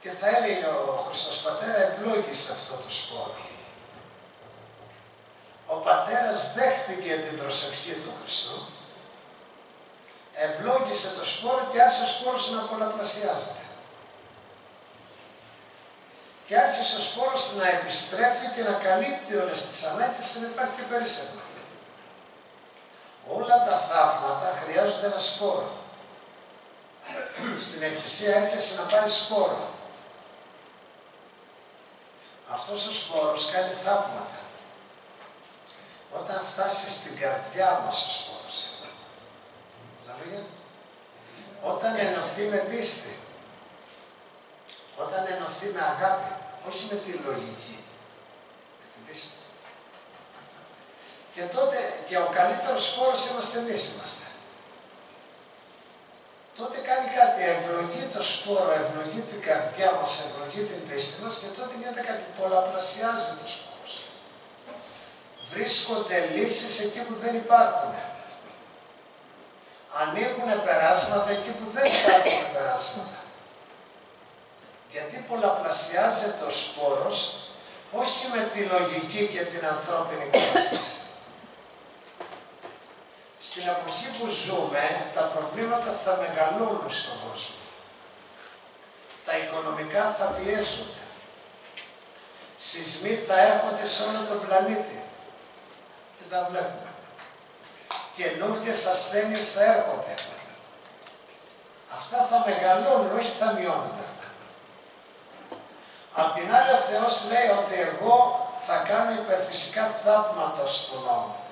Και θα έλεγε ο Χριστός Πατέρα, ευλόγησε αυτό το σπόρο. Ο Πατέρας δέχτηκε την προσευχή του Χριστού, ευλόγησε το σπόρο και άρχισε ο σπόρος να πολλαπλασιάζεται. Και άρχισε ο σπόρος να επιστρέφει και να καλύπτει όλες τις ανάγκες και να υπάρχει και περισσότερο. Όλα τα θαύματα χρειάζονται ένα σπόρο. Στην Εκκλησία έρχεσαι να πάρει σπόρο. Αυτός ο σπόρος κάνει θαύματα. Όταν φτάσει στην καρδιά μας ο σπόρος. Όταν ενωθεί με πίστη. Όταν ενωθεί με αγάπη. Όχι με τη λογική. Με την πίστη. Και τότε και ο καλύτερος σπόρος είμαστε εμείς είμαστε. Τότε κάνει κάτι, ευλογεί το σπόρο, ευλογεί την καρδιά μας, ευλογεί την πίστη μας και τότε γίνεται κάτι, πολλαπλασιάζει το σπόρος. Βρίσκονται λύσεις εκεί που δεν υπάρχουν. Ανοίγουν περάσματα εκεί που δεν υπάρχουν περάσματα. Γιατί πολλαπλασιάζεται ο σπόρος, όχι με τη λογική και την ανθρώπινη κατάσταση. Στην εποχή που ζούμε, τα προβλήματα θα μεγαλώνουν στον κόσμο. Τα οικονομικά θα πιέζονται. Σεισμοί θα έρχονται σε όλο τον πλανήτη. Και τα βλέπουμε. Καινούργιες ασθένειες θα έρχονται. Αυτά θα μεγαλώνουν, όχι θα μειώνονται αυτά. Απ' την άλλη ο Θεός λέει ότι εγώ θα κάνω υπερφυσικά θαύματα στον νόμο.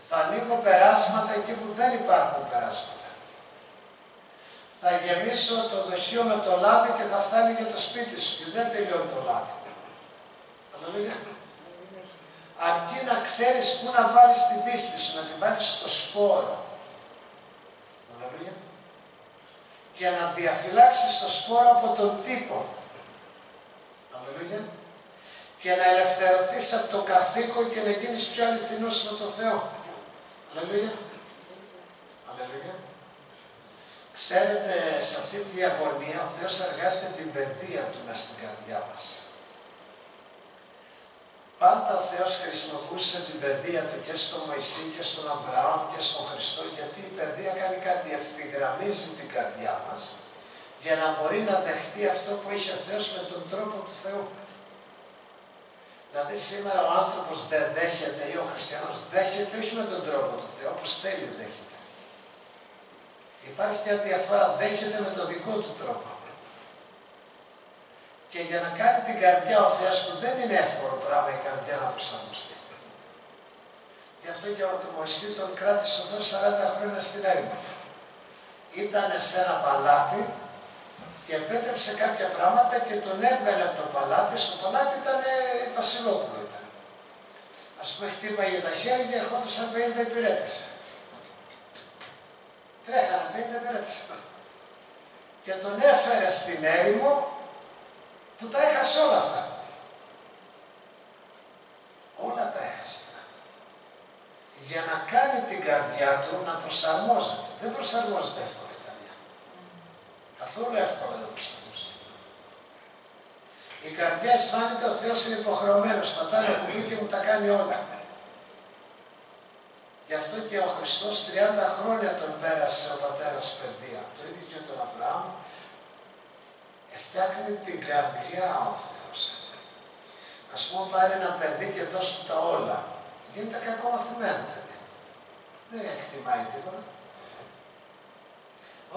Θα ανοίγω περάσματα εκεί που δεν υπάρχουν περάσματα. Θα γεμίσω το δοχείο με το λάδι και θα φτάνει για το σπίτι σου και δεν τελειώνει το λάδι. Αλληλούια. Αρκεί να ξέρεις πού να βάλεις την πίστη σου, να την βάλεις στο σπόρο. Αλληλούια. Και να διαφυλάξεις το σπόρο από τον τύπο. Αλληλούια. Και να ελευθερωθείς από το καθήκον και να γίνεις πιο αληθινός με τον Θεό. Αλληλούια. Αλληλούια. Ξέρετε, σε αυτή τη διαγωνία ο Θεός εργάζεται την παιδεία του μες στην καρδιά μας. Πάντα ο Θεός χρησιμοποιούσε την παιδεία του και στον Μωυσή και στον Αβραάμ και στον Χριστό, γιατί η παιδεία κάνει κάτι, ευθυγραμμίζει την καρδιά μας για να μπορεί να δεχτεί αυτό που έχει ο Θεός με τον τρόπο του Θεού. Δηλαδή σήμερα ο άνθρωπος δεν δέχεται ή ο χριστιανός δέχεται όχι με τον τρόπο του Θεού, όπως θέλει δέχεται. Υπάρχει μια διαφορά, δέχεται με τον δικό του τρόπο. Και για να κάνει την καρδιά ο Θεός, που δεν είναι εύκολο πράγμα η καρδιά να προσαρμοστεί. Γι' αυτό και ο Μωυσή τον κράτησε εδώ 40 χρόνια στην έρημο. Ήταν σε ένα παλάτι και επέτρεψε κάποια πράγματα και τον έβγαλε από το παλάτι. Στο παλάτι ήταν βασιλόπουλο ήταν. Ας πούμε χτύπαγε τα χέρια και ερχόντουσαν 50 υπηρέτες. Τρέχανε 50 υπηρέτες. Και τον έφερε στην έρημο που τα έχασε όλα αυτά. Όλα τα έχασε αυτά. Για να κάνει την καρδιά του να προσαρμόζεται. Δεν προσαρμόζεται εύκολα η καρδιά. Καθόλου εύκολα δεν προσαρμόζεται. Η καρδιά αισθάνεται ο Θεός είναι υποχρεωμένος. Πατάει ένα κουμπί και μου τα κάνει όλα. Γι' αυτό και ο Χριστός 30 χρόνια τον πέρασε ο πατέρας παιδεία. Το ίδιο και τον Αβραάμ. Φτιάχνει την καρδιά ο Θεός. Ας πούμε πάρει ένα παιδί και δώσει του τα όλα. Γίνεται κακό μαθημένο παιδί. δεν εκτιμάει τίποτα.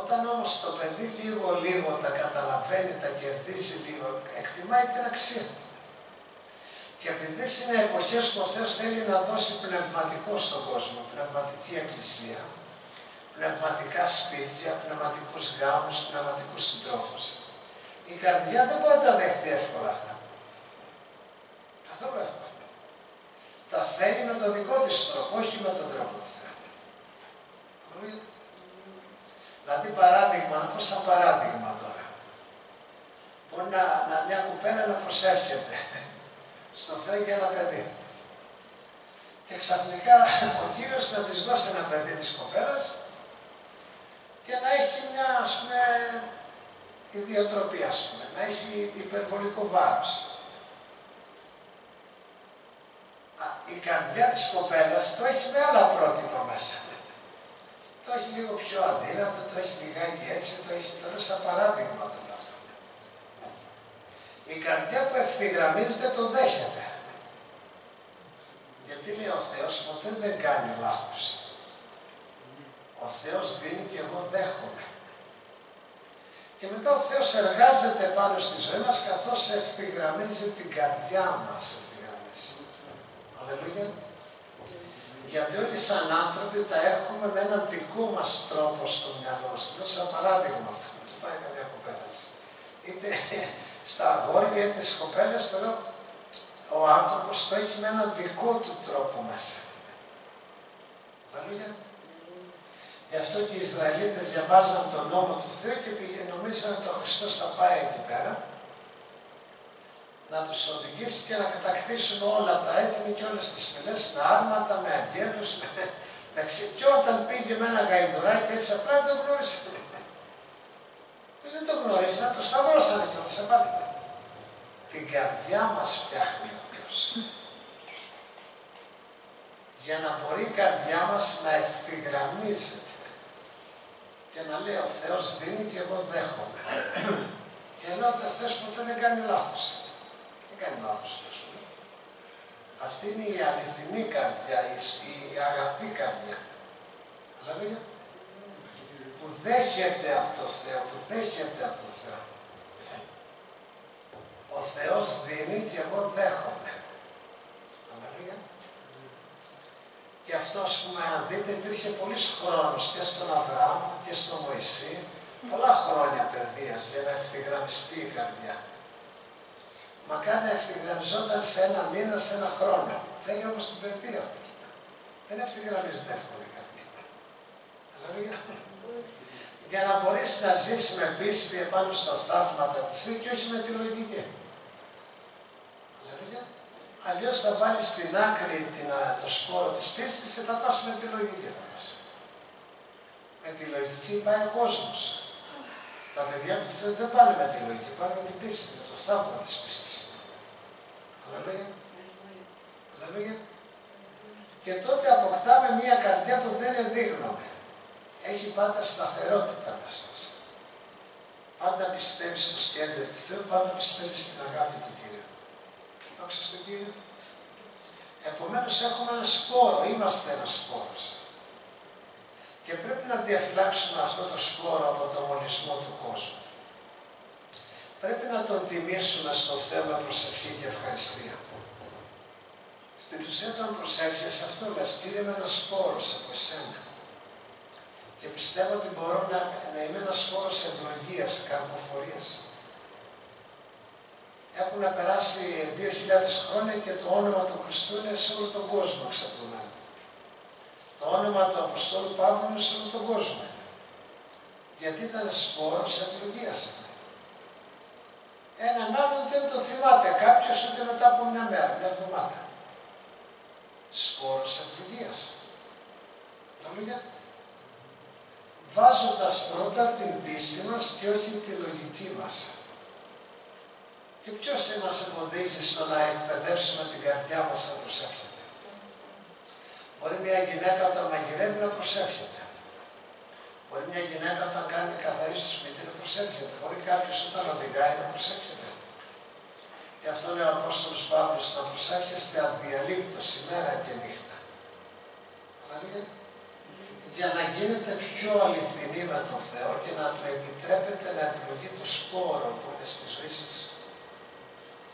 Όταν όμως το παιδί λίγο τα καταλαβαίνει, τα κερδίζει λίγο, εκτιμάει την αξία. Και επειδή είναι εποχές που ο Θεός θέλει να δώσει πνευματικό στον κόσμο, πνευματική εκκλησία, πνευματικά σπίτια, πνευματικούς γάμους, πνευματικούς συντρόφους, η καρδιά δεν μπορεί να τα δεχτεί εύκολα αυτά. Καθόλου εύκολα. Τα θέλει με τον δικό της τρόπο, όχι με τον τρόπο του Θεού. Δηλαδή παράδειγμα, να πω σαν παράδειγμα τώρα. Μπορεί μια κουπέλα να προσεύχεται στο Θεό για ένα παιδί. Και ξαφνικά ο Κύριος να της δώσει ένα παιδί της κοπέλας και να έχει μια, ας πούμε, ιδιοτροπή, ας πούμε, να έχει υπερβολικό βάρος. Η καρδιά της κοπέλας το έχει με άλλα πρότυπα μέσα. Το έχει λίγο πιο αδύνατο, το έχει λιγάκι έτσι, το έχει τώρα σαν παράδειγμα τον αυτό. Η καρδιά που ευθυγραμμίζεται το δέχεται. Γιατί λέει ο Θεός ποτέ δεν κάνει λάθος. Ο Θεός δίνει και εγώ δέχομαι. Και μετά ο Θεός εργάζεται πάνω στη ζωή μας καθώς ευθυγραμμίζει την καρδιά μας. Αλληλούια. Γιατί όλοι σαν άνθρωποι τα έχουμε με έναν δικό μας τρόπο στο μυαλό μας. Λέω σαν παράδειγμα αυτό, να του πάει καμιά κοπέλα έτσι. Είτε στα αγόρια είτε στις κοπέλες, το λέω, ο άνθρωπος το έχει με έναν δικό του τρόπο μέσα. Αλληλούια. Γι' αυτό και οι Ισραηλίτες διαβάζαν τον νόμο του Θεού και νομίζαν ότι ο Χριστός θα πάει εκεί πέρα να τους οδηγήσει και να κατακτήσουν όλα τα έθνη και όλες τις φυλές με άρματα, με αγγέλους, και όταν πήγε με ένα γαϊδουράκι έτσι απλά δεν το γνώρισε. Δεν το γνώρισε, να το σταυρώσανε κιόλας απάντητα. Την καρδιά μας φτιάχνει ο Θεός. Για να μπορεί η καρδιά μας να ευθυγραμμίζεται και να λέει ο Θεός δίνει και εγώ δέχομαι. Και λέω ότι ο Θεός ποτέ δεν κάνει λάθος. Δεν κάνει λάθος ο Θεός. Αυτή είναι η αληθινή καρδιά, η αγαθή καρδιά. Αλλά που δέχεται από το Θεό, που δέχεται από το Θεό. Ο Θεός δίνει και εγώ δέχομαι. Αλληλούια. Και αυτό, ας πούμε, αν δείτε, υπήρχε πολύς χρόνος και στον Αβραάμ και στον Μωυσή, πολλά χρόνια παιδείας για να ευθυγραμμιστεί η καρδιά. Μακάρι να ευθυγραμμιζόταν σε ένα μήνα, σε ένα χρόνο. Θέλει όμως την παιδεία. Δεν ευθυγραμμίζεται εύκολα η καρδιά. Αλληλούια. Για να μπορείς να ζήσεις με πίστη επάνω στα θαύματα του Θεού και όχι με τη λογική. Αλληλούια. Αλλιώς θα βάλεις στην άκρη το σπόρο της πίστης και θα πας με τη λογική. Με τη λογική πάει ο κόσμος. Τα παιδιά του Θεού δεν πάνε με τη λογική, πάνε με την πίστη, με το θαύμα της πίστης. Αλληλούια. Αλληλούια. Και τότε αποκτάμε μια καρδιά που δεν είναι δίγνωμη. Έχει πάντα σταθερότητα μέσα μας. Πάντα πιστεύει στο σχέδιο του Θεού, πάντα πιστεύει στην αγάπη του Κύριου. Δόξα στον Κύριο. Επομένως έχουμε ένα σπόρο, είμαστε ένας σπόρος. Και πρέπει να διαφυλάξουμε αυτό το σπόρο από τον μολυσμό του κόσμου. Πρέπει να τον τιμήσουμε στον Θεό με προσευχή και ευχαριστία. Στην ουσία όταν προσεύχεσαι αυτό λες, Κύριε είμαι ένας σπόρος από εσένα. Και πιστεύω ότι μπορώ να είμαι ένας σπόρος ευλογίας, καρποφορίας. Έχουν περάσει 2.000 χρόνια και το όνομα του Χριστού είναι σε όλο τον κόσμο εξαπλωμένο. Το όνομα του Αποστόλου Παύλου είναι σε όλο τον κόσμο. Γιατί ήταν σπόρος ευλογίας. Έναν άλλον δεν το θυμάται κάποιος ούτε μετά από μια μέρα, μια εβδομάδα. Σπόρος ευλογίας. Αλληλούια. Βάζοντας πρώτα την πίστη μας και όχι τη λογική μας. Και ποιος μας εμποδίζει στο να εκπαιδεύσουμε την καρδιά μας να προσεύχεται. Μπορεί μια γυναίκα όταν μαγειρεύει να προσεύχεται. Μπορεί μια γυναίκα όταν κάνει καθαρίσει στο σπίτι να προσεύχεται. Μπορεί κάποιος όταν οδηγάει να προσεύχεται. Γι' αυτό λέει ο Απόστολος Παύλος να προσεύχεστε αδιαλείπτως ημέρα και νύχτα. Αλληλούια. για να γίνετε πιο αληθινοί με τον Θεό και να του επιτρέπετε να ευλογεί το σπόρο που είναι στη ζωή σας.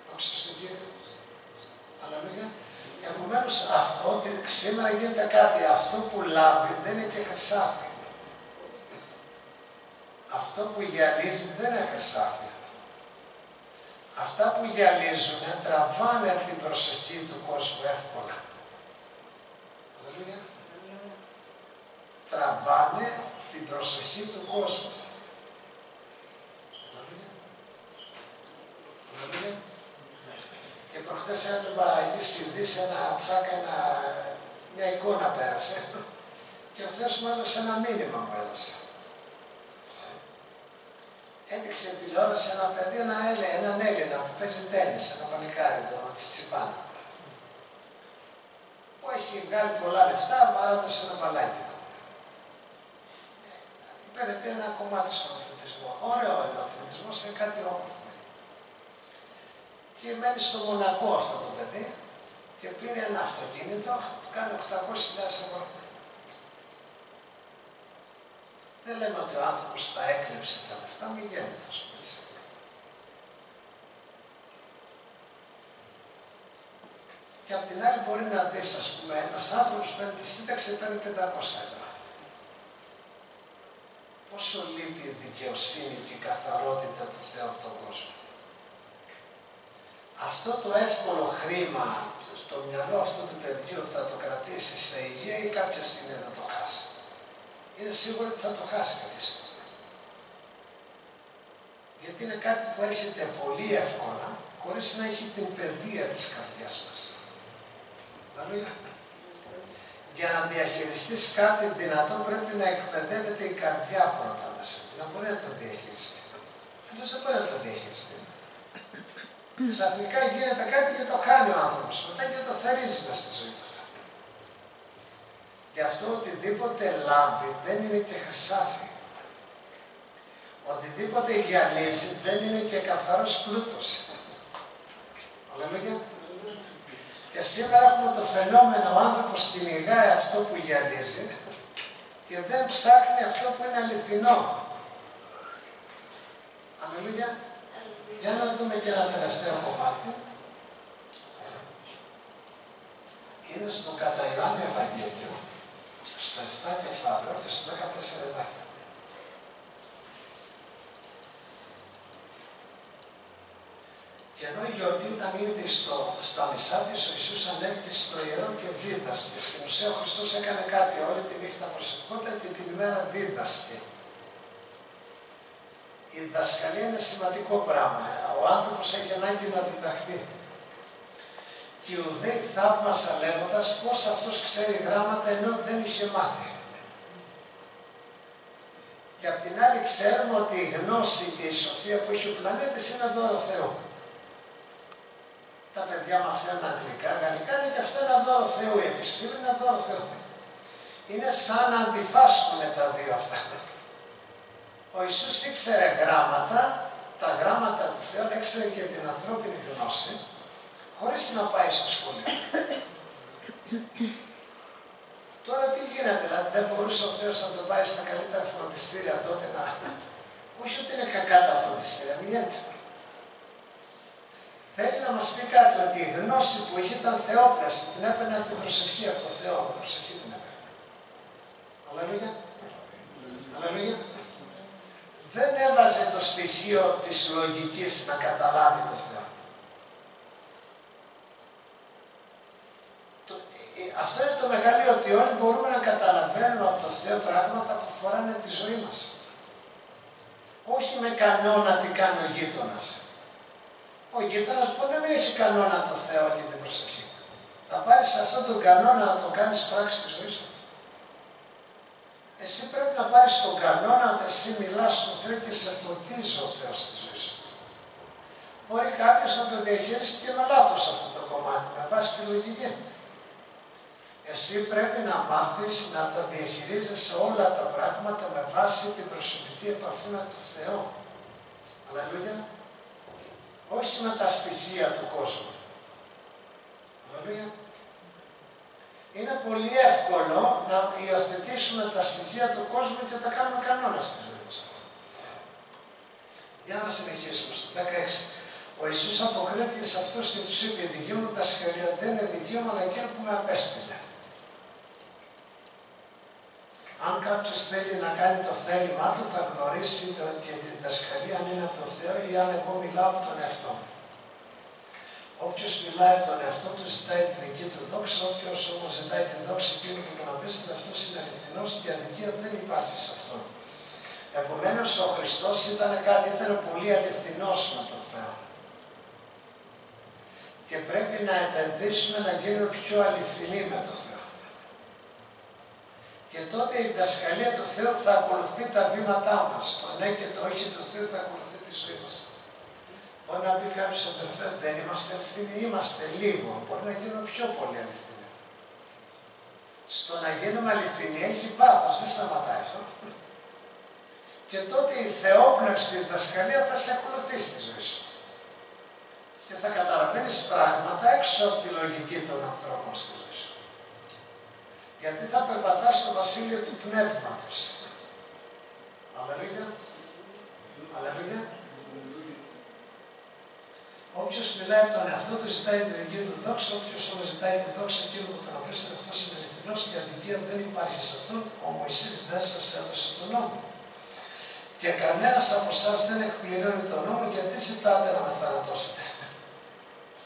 Δόξα στον Κύριο. Αλληλούια. Επομένως, αυτό ότι σήμερα γίνεται κάτι, αυτό που λάμπει δεν είναι και χρυσάφι. Αυτό που γυαλίζει δεν είναι χρυσάφι. Αυτά που γυαλίζουν τραβάνε την προσοχή του κόσμου εύκολα. Αλληλούια. Τραβάνε την προσοχή του κόσμου. Αλληλούια. Και προχτές έβλεπα εκεί συνδύσει ένα τσάκα, μια εικόνα πέρασε και ο Θεός μου έδωσε ένα μήνυμα μου έδωσε. Έδειξε τηλεόραση ένα παιδί, έναν Έλληνα που παίζει τένις, ένα παλικάρι, το Τσιτσιπάνο. Που έχει βγάλει πολλά λεφτά βάροντας ένα παλάκι. Υπέρετε ένα κομμάτι στον αθλητισμό. Ωραίο είναι ο αθλητισμός, είναι κάτι όμορφο. Και μένει στο Μονακό αυτό το παιδί και πήρε ένα αυτοκίνητο που κάνει 800.000 ευρώ. Δεν λέμε ότι ο άνθρωπος τα έκλεψε τα λεφτά, μη γίνεται, θα σου πει. Και απ' την άλλη μπορεί να δεις, ας πούμε, ένας άνθρωπος παίρνει τη σύνταξη και παίρνει 500 ευρώ. Πόσο λείπει η δικαιοσύνη και η καθαρότητα του Θεού από τον κόσμο. Αυτό το εύκολο χρήμα, το μυαλό αυτού του παιδιού θα το κρατήσει σε υγεία ή κάποια στιγμή θα το χάσει. Είναι σίγουρο ότι θα το χάσει κάποια στιγμή. Γιατί είναι κάτι που έρχεται πολύ εύκολα, χωρίς να έχει την παιδεία της καρδιάς μας. Δηλαδή, για να διαχειριστείς κάτι δυνατό πρέπει να εκπαιδεύεται η καρδιά πρώτα μέσα, να μπορεί να το διαχειριστεί. Αλλιώς δεν μπορεί να το διαχειριστεί. Ξαφνικά γίνεται κάτι και το χάνει ο άνθρωπος, μετά και το θερίζει μέσα στη ζωή του. Γι' αυτό οτιδήποτε λάμπει δεν είναι και χρυσάφι. Οτιδήποτε γυαλίζει δεν είναι και καθαρός πλούτος. Αλληλούια. Και σήμερα έχουμε το φαινόμενο ο άνθρωπος κυνηγάει αυτό που γυαλίζει και δεν ψάχνει αυτό που είναι αληθινό. Αλληλούια. Για να δούμε και ένα τελευταίο κομμάτι. Είναι στο κατά Ιωάννη Ευαγγέλιο, στο 7 κεφάλαιο και στο 14 εδάφιο. Και ενώ η γιορτή ήταν ήδη στα μισά της, ο Ιησούς ανέβηκε στο ιερό και δίδασκε. Στην ουσία ο Χριστός έκανε κάτι, όλη τη νύχτα προσευχόταν και την ημέρα δίδασκε. Η διδασκαλία είναι σημαντικό πράγμα. Ο άνθρωπος έχει ανάγκη να διδαχθεί. Και οι Ιουδαίοι θαύμασαν λέγοντας πώς αυτός ξέρει γράμματα ενώ δεν είχε μάθει. Και απ' την άλλη ξέρουμε ότι η γνώση και η σοφία που έχει ο πλανήτης είναι δώρο Θεού. Τα παιδιά μαθαίνουν αγγλικά, γαλλικά, είναι και αυτό ένα δώρο Θεού. Η επιστήμη είναι δώρο Θεού. Είναι σαν να αντιφάσκουν τα δύο αυτά. Ο Ιησούς ήξερε γράμματα, τα γράμματα του Θεού, ήξερε και την ανθρώπινη γνώση, χωρίς να πάει στο σχολείο. Τώρα τι γίνεται, δηλαδή δεν μπορούσε ο Θεός να το πάει στα καλύτερα φροντιστήρια τότε να... Όχι ότι είναι κακά τα φροντιστήρια, μη γίνεται. Θέλει να μας πει κάτι, ότι η γνώση που είχε ήταν θεόπλαστη, την έπαιρνε από την προσευχή, από το Θεό, από την προσευχή την έπαιρνε. Αλληλούια. Αλληλούια. Δεν έβαζε το στοιχείο της λογικής να καταλάβει το Θεό. Αυτό είναι το μεγαλείο, ότι όλοι μπορούμε να καταλαβαίνουμε από το Θεό πράγματα που φοράνε τη ζωή μας. Όχι με κανόνα τι κάνει ο γείτονας. Ο γείτονας μπορεί να μην έχει κανόνα το Θεό και την προσευχή. Θα πάρεις αυτόν τον κανόνα να τον κάνεις πράξη στη ζωή σου. Εσύ πρέπει να πάρεις τον κανόνα ότι εσύ μιλάς στον Θεό και σε φωτίζει ο Θεός στη ζωή σου. Μπορεί κάποιος να το διαχειριστεί και με λάθος αυτό το κομμάτι, με βάση τη λογική. Εσύ πρέπει να μάθεις να τα διαχειρίζεσαι όλα τα πράγματα με βάση την προσωπική επαφή με τον Θεό. Αλληλούια. Όχι με τα στοιχεία του κόσμου. Αλληλούια. είναι πολύ εύκολο να υιοθετήσουμε τα στοιχεία του κόσμου και τα κάνουμε κανόνα στη ζωή μας. Για να συνεχίσουμε στο 16. Ο Ιησούς αποκρίθηκε σε αυτούς και τους είπε: «Η δική μου διδασκαλία δεν είναι δική μου, αλλά εκείνο που με απέστειλε». Αν κάποιος θέλει να κάνει το θέλημά του, θα γνωρίσει και τη διδασκαλία αν είναι από τον Θεό ή αν εγώ μιλάω από τον εαυτό μου. Όποιος μιλάει από τον εαυτό του ζητάει τη δική του δόξα, όποιος όμως ζητάει τη δόξα εκείνου που τον απέστειλε, αυτός είναι αληθινός και η αδικία δεν υπάρχει σε αυτόν. Επομένως ο Χριστός ήταν πολύ αληθινός με τον Θεό. Και πρέπει να επενδύσουμε να γίνουμε πιο αληθινοί με τον Θεό. Και τότε η διδασκαλία του Θεού θα ακολουθεί τα βήματά μας. Το ναι και το όχι του Θεού θα ακολουθεί τη ζωή μας. Μπορεί να πει κάποιος, αδερφέ, δεν είμαστε αληθινοί, είμαστε λίγο. Μπορεί να γίνουμε πιο πολύ αληθινοί. Στο να γίνουμε αληθινοί έχει βάθος, δεν σταματάει αυτό. Και τότε η θεόπνευση, η διδασκαλία θα σε ακολουθήσει στη ζωή σου. Και θα καταλαβαίνεις πράγματα έξω από τη λογική των ανθρώπων στη ζωή σου. Γιατί θα περπατάς στο βασίλειο του πνεύματος. Αλληλούια. Αλληλούια. Όποιος μιλάει από τον εαυτό του ζητάει τη δική του δόξα, όποιος όμως ζητάει τη δόξα εκείνου που τον απέστειλε, αυτός είναι αληθινός και αδικία δεν υπάρχει σε αυτόν. Ο Μωυσής δεν σας έδωσε τον νόμο. Και κανένας από εσάς δεν εκπληρώνει τον νόμο, γιατί ζητάτε να με θανατώσετε.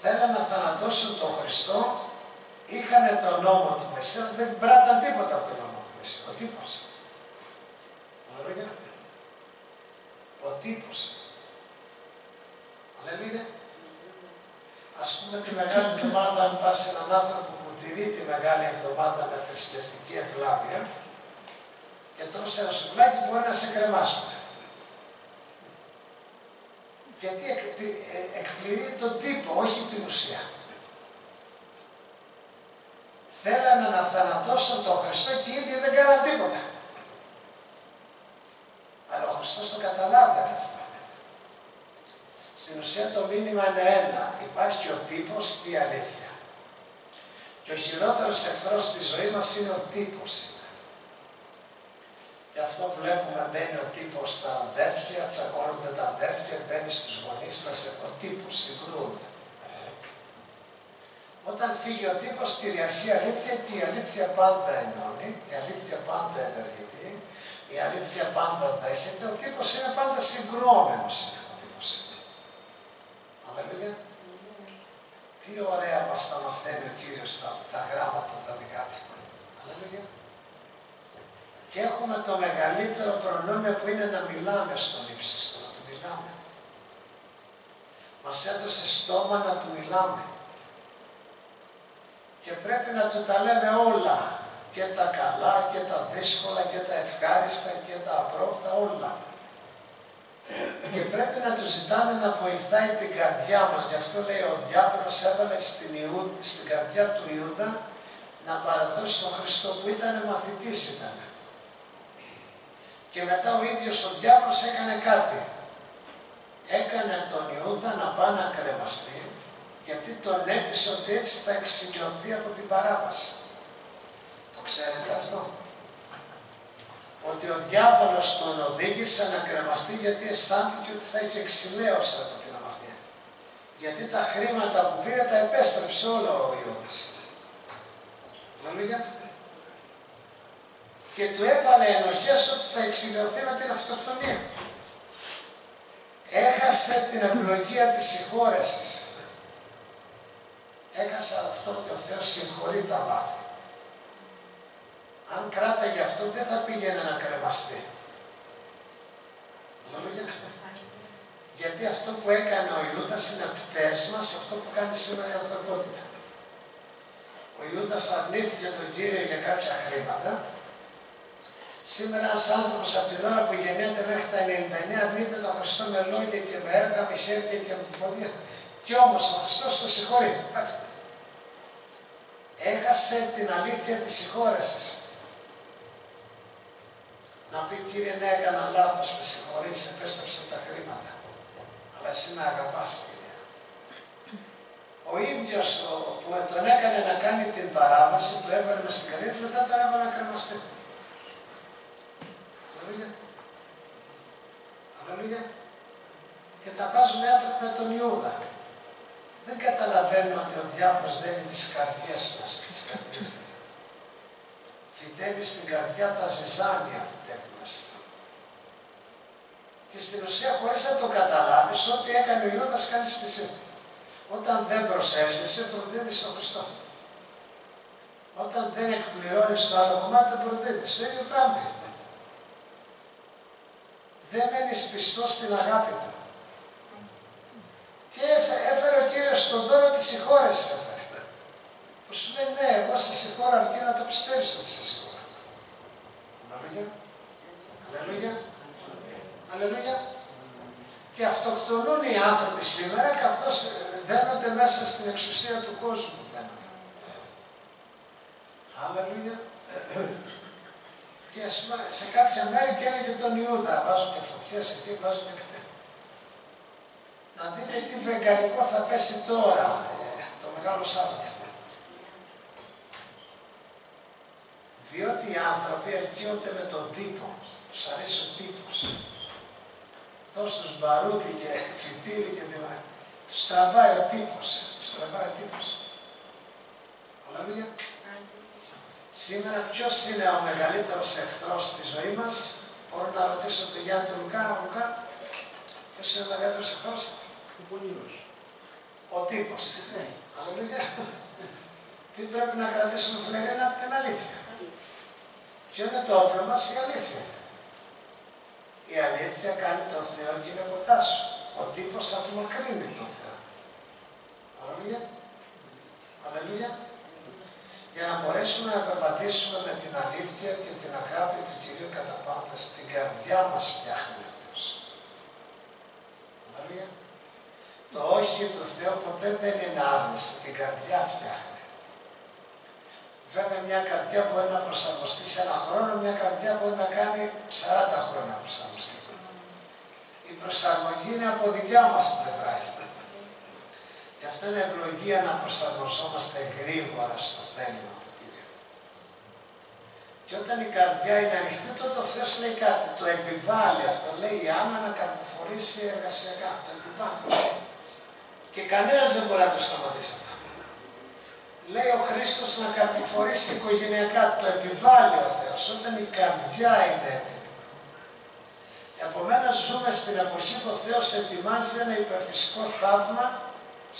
Θέλαν να θανατώσουν τον Χριστό, είχαν τον νόμο του Μεσσία, δεν πράτταν τίποτα από τον νόμο του Μεσσία. Ο τύπος. Αλληλούια. Ο τύπος. Αλληλούια. Ας πούμε τη Μεγάλη Εβδομάδα, αν πας σε έναν άνθρωπο που τηρεί τη Μεγάλη Εβδομάδα με θρησκευτική ευλάβεια και τρως ένα σουβλάκι, μπορεί να σε κρεμάσουν. Γιατί εκπληρεί τον τύπο, όχι την ουσία. Θέλανε να θανατώσουν τον Χριστό και οι ίδιοι δεν κάναν τίποτα. Αλλά ο Χριστός το καταλάβαινε αυτό. Στην ουσία το μήνυμα είναι ένα. Υπάρχει ο τύπος και η αλήθεια. Και ο χειρότερος εχθρός στη ζωή μας είναι ο τύπος. Και αυτό βλέπουμε, μπαίνει ο τύπος στα αδέρφια, τσακώνονται τα αδέρφια, μπαίνει στους γονείς, ο τύπος συγκρούονται. Όταν φύγει ο τύπος, κυριαρχεί η αλήθεια και η αλήθεια πάντα ενώνει, η αλήθεια πάντα ενεργητεί, η αλήθεια πάντα δέχεται, ο τύπος είναι πάντα συγκρουόμενος. Αλληλούια. Τι ωραία μας τα μαθαίνει ο Κύριος τα γράμματα τα δικά του. Αλληλούια. Και έχουμε το μεγαλύτερο προνόμιο που είναι να μιλάμε στον ύψιστο, να του μιλάμε. Μας έδωσε στόμα να του μιλάμε. Και πρέπει να του τα λέμε όλα. Και τα καλά και τα δύσκολα και τα ευχάριστα και τα απρόπτα όλα. Και πρέπει να του ζητάμε να βοηθάει την καρδιά μας. Γι' αυτό λέει ο διάβολος έβαλε στην καρδιά του Ιούδα να παραδώσει τον Χριστό που ήταν μαθητής ήταν. Και μετά ο ίδιος ο διάβολος έκανε κάτι. Έκανε τον Ιούδα να πάει να κρεμαστεί, γιατί τον έπεισε ότι έτσι θα εξηλαιωθεί από την παράβαση. Το ξέρετε αυτό? Ότι ο διάβολος τον οδήγησε να κρεμαστεί γιατί αισθάνθηκε ότι θα είχε εξηλαίωση από την αμαρτία. Γιατί τα χρήματα που πήρε τα επέστρεψε όλο ο Ιούδας. Αλληλούια. Και του έβαλε ενοχές ότι θα εξηλαιωθεί με την αυτοκτονία. Έχασε την ευλογία της συγχώρεσης. Έχασε αυτό ότι ο Θεός συγχωρεί τα βάθη. Αν κράταγε αυτό, δεν θα πήγαινε να κρεμαστεί. Αλληλούια. Γιατί αυτό που έκανε ο Ιούδας είναι πτέσμα σε αυτό που κάνει σήμερα η ανθρωπότητα. Ο Ιούδας αρνήθηκε τον Κύριο για κάποια χρήματα. Σήμερα ένας άνθρωπος από την ώρα που γεννιέται μέχρι τα 99 αρνείται τον Χριστό με λόγια και με έργα, με χέρια και με πόδια. Κι όμως ο Χριστός το συγχωρεί. Έχασε την αλήθεια της συγχώρεσης. Να πει, Κύριε, ναι, έκανα λάθος, με συγχωρείς, επέστρεψε τα χρήματα. Αλλά εσύ με αγαπάς, Κύριε. Ο ίδιος που τον έκανε να κάνει την παράβαση, που έβαλε μες στην καρδιά, μετά τον έβαλε να κρεμαστεί. Αλληλούια. Αλληλούια. Και τα βάζουν οι άνθρωποι με τον Ιούδα. Δεν καταλαβαίνουν ότι ο διάβολος δένει τις καρδιές μας και τις καρδιές μας. Φυτεύει στην καρδιά τα ζυζάνια, φυτεύει μέσα. Και στην ουσία, χωρίς να το καταλάβεις, ό,τι έκανε ο Ιούδας κάνεις και εσύ. Όταν δεν προσεύχεσαι, προδίδεις στον Χριστό. Όταν δεν εκπληρώνεις το άλλο κομμάτι, το προδίδεις. Το ίδιο πράγμα είναι. Δεν μένεις πιστός στην αγάπη του. Και έφερε ο Κύριος στον δώρο της συγχώρεσης. Που σου λέει, ναι, εγώ σε συγχώρω, αρκεί να το πιστεύεις ότι σε συγχώρω. Αλληλούια. Αλληλούια. Αλληλούια. Και αυτοκτονούν οι άνθρωποι σήμερα, καθώς δένονται μέσα στην εξουσία του κόσμου. Αλληλούια. Και ας πούμε, σε κάποια μέρη και έλεγε τον Ιούδα, βάζω και φωτιές εκεί, βάζω και... Να δείτε τι βεγγαρικό θα πέσει τώρα, το Μεγάλο Σάββατο. Διότι οι άνθρωποι ελκύονται με τον τύπο, τους αρέσει ο τύπος. Τόσο τους μπαρούτι και φυτίλι και δημά. Τους τραβάει ο τύπος, τους τραβάει ο τύπος. Αλληλούια. Σήμερα ποιος είναι ο μεγαλύτερος εχθρός στη ζωή μας? Μπορώ να ρωτήσω τον Γιάννη του Λουκά, ποιος είναι ο μεγαλύτερος εχθρός? Ο πονηρός. Ο τύπος. Αλληλούια. Τι πρέπει να κρατήσουμε φλερένα? Την αλήθεια. Ποιο είναι το όπλο μας? Η αλήθεια. Η αλήθεια κάνει τον Θεό και είναι κοντά σου. Ο τύπος απομακρύνει τον Θεό. Αλληλούια. Αλληλούια. Για να μπορέσουμε να περπατήσουμε με την αλήθεια και την αγάπη του Κυρίου κατά πάντα, στην καρδιά μας φτιάχνει ο Θεός. Αλληλούια. Το όχι του Θεού ποτέ δεν είναι άρνηση, την καρδιά φτιάχνει. Βέβαια μια καρδιά μπορεί να προσαρμοστεί σε ένα χρόνο, μια καρδιά μπορεί να κάνει 40 χρόνια προσαρμοστεί. Η προσαρμογή είναι από δικιά μας πλευρά. Και αυτό είναι ευλογία να προσαρμοζόμαστε γρήγορα στο θέλημα του Κύριου. Και όταν η καρδιά είναι ανοιχτή, τότε ο Θεός λέει κάτι, το επιβάλλει αυτό. Λέει η Άννα να καρποφορήσει εργασιακά, το επιβάλλει. Και κανένας δεν μπορεί να το σταματήσει αυτό. Λέει ο Χριστός να καρποφορήσει οικογενειακά, το επιβάλλει ο Θεός, όταν η καρδιά είναι έτοιμη. Επομένως ζούμε στην εποχή που ο Θεός ετοιμάζει ένα υπερφυσικό θαύμα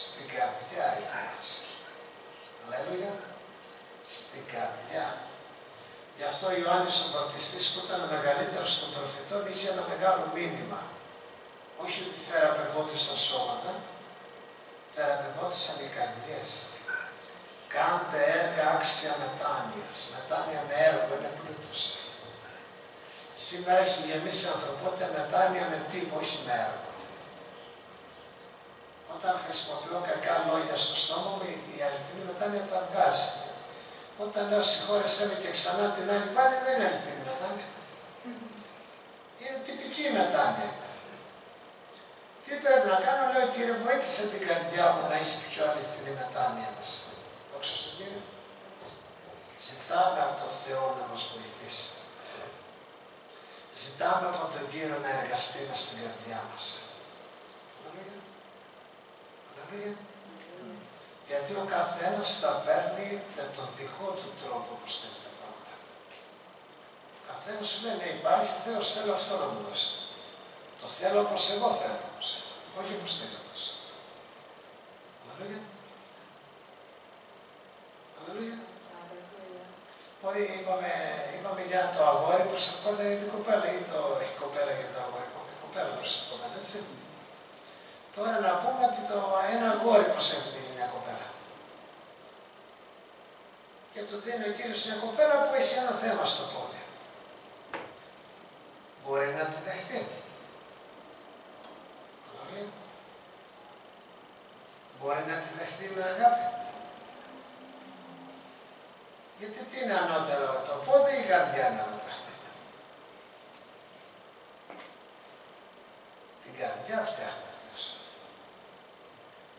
στην καρδιά ετοιμάζει. Αλληλούια. Στην καρδιά. Γι' αυτό ο Ιωάννης ο Βαπτιστής, που ήταν ο μεγαλύτερος των προφητών, είχε ένα μεγάλο μήνυμα. Όχι ότι θεραπευόντουσαν σώματα, θεραπευόντουσαν οι καρδιές. Κάντε έργα άξια μετάνοιας. Μετάνοια με έργο είναι πλούτος. Σήμερα έχει γεμίσει η ανθρωπότητα μετάνοια με τύπο, όχι με έργο. Όταν χρησιμοποιώ κακά λόγια στο στόμα μου, η αληθινή μετάνοια τα βγάζει. Όταν λέω συγχώρεσέ με και ξανά την άλλη πάλι, δεν είναι αληθινή μετάνοια. Είναι τυπική μετάνοια. Τι πρέπει να κάνω? Λέω, Κύριε, βοήθησε την καρδιά μου να έχει πιο αληθινή μετάνοια μέσα. Δόξα στον Κύριο. Ζητάμε από τον Θεό να μας βοηθήσει. Ζητάμε από τον Κύριο να εργαστεί μες στην καρδιά μας. Αλληλούια. Αλληλούια. Γιατί ο καθένας τα παίρνει με τον δικό του τρόπο όπως θέλει τα πράγματα. Ο καθένας σου λέει, ναι, υπάρχει Θεός, θέλω αυτό να μου δώσει. Το θέλω όπως εγώ θέλω όμως. Όχι όπως θέλει ο Θεός. Αλληλούια. Αλληλούια. Μπορεί, είπαμε για το αγόρι που προσευχόταν για την κοπέλα ή η κοπέλα για το αγόρι. Η κοπέλα προσευχόταν, έτσι. Τώρα να πούμε ότι ένα αγόρι προσεύχεται για μια κοπέλα. Και του δίνει ο Κύριος μια κοπέλα που έχει ένα θέμα στο πόδι. Μπορεί να τη δεχτεί. Μπορεί να τη δεχτεί με αγάπη. Γιατί τι είναι ανώτερο, το πόδι ή η καρδιά είναι ανώτερο? Την καρδιά φτιάχνει ο Θεός.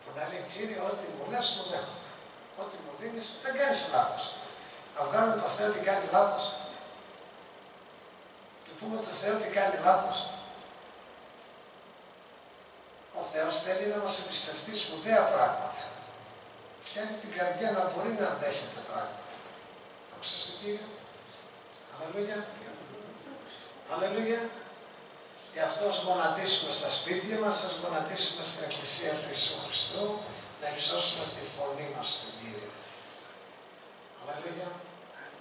Που Να λέει, Κύριε, ό,τι μου λες, μου δέχομαι. Ό,τι μου δίνεις, δεν κάνεις λάθος. Να βγάλουμε το Θεό ότι κάνει λάθος. Του πούμε το Θεό ότι κάνει λάθος. Ο Θεός θέλει να μας εμπιστευτεί σπουδαία πράγματα. Φτιάχνει την καρδιά να μπορεί να δέχεται πράγματα. Άκουσα στον Κύριο. Αλληλούια. Αλληλούια. Γι' αυτό ας γονατίσουμε στα σπίτια μας, ας γονατίσουμε στην Εκκλησία του Ιησού Χριστού, να υψώσουμε τη φωνή μας στον Κύριο. Αλληλούια.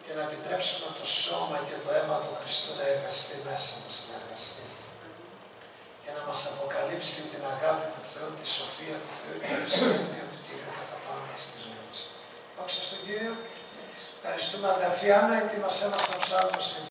Και να επιτρέψουμε το σώμα και το αίμα του Χριστού να εργαστεί μέσα μας, να εργαστεί. Και να μας αποκαλύψει την αγάπη του Θεού, τη σοφία του Θεού και το σχέδιο του Κύριου κατά πάντα στη ζωή μας. Δόξα στον Κύριο. Ευχαριστούμε αδερφή Άννα, ετοίμασέ μας να ψάλουμε στην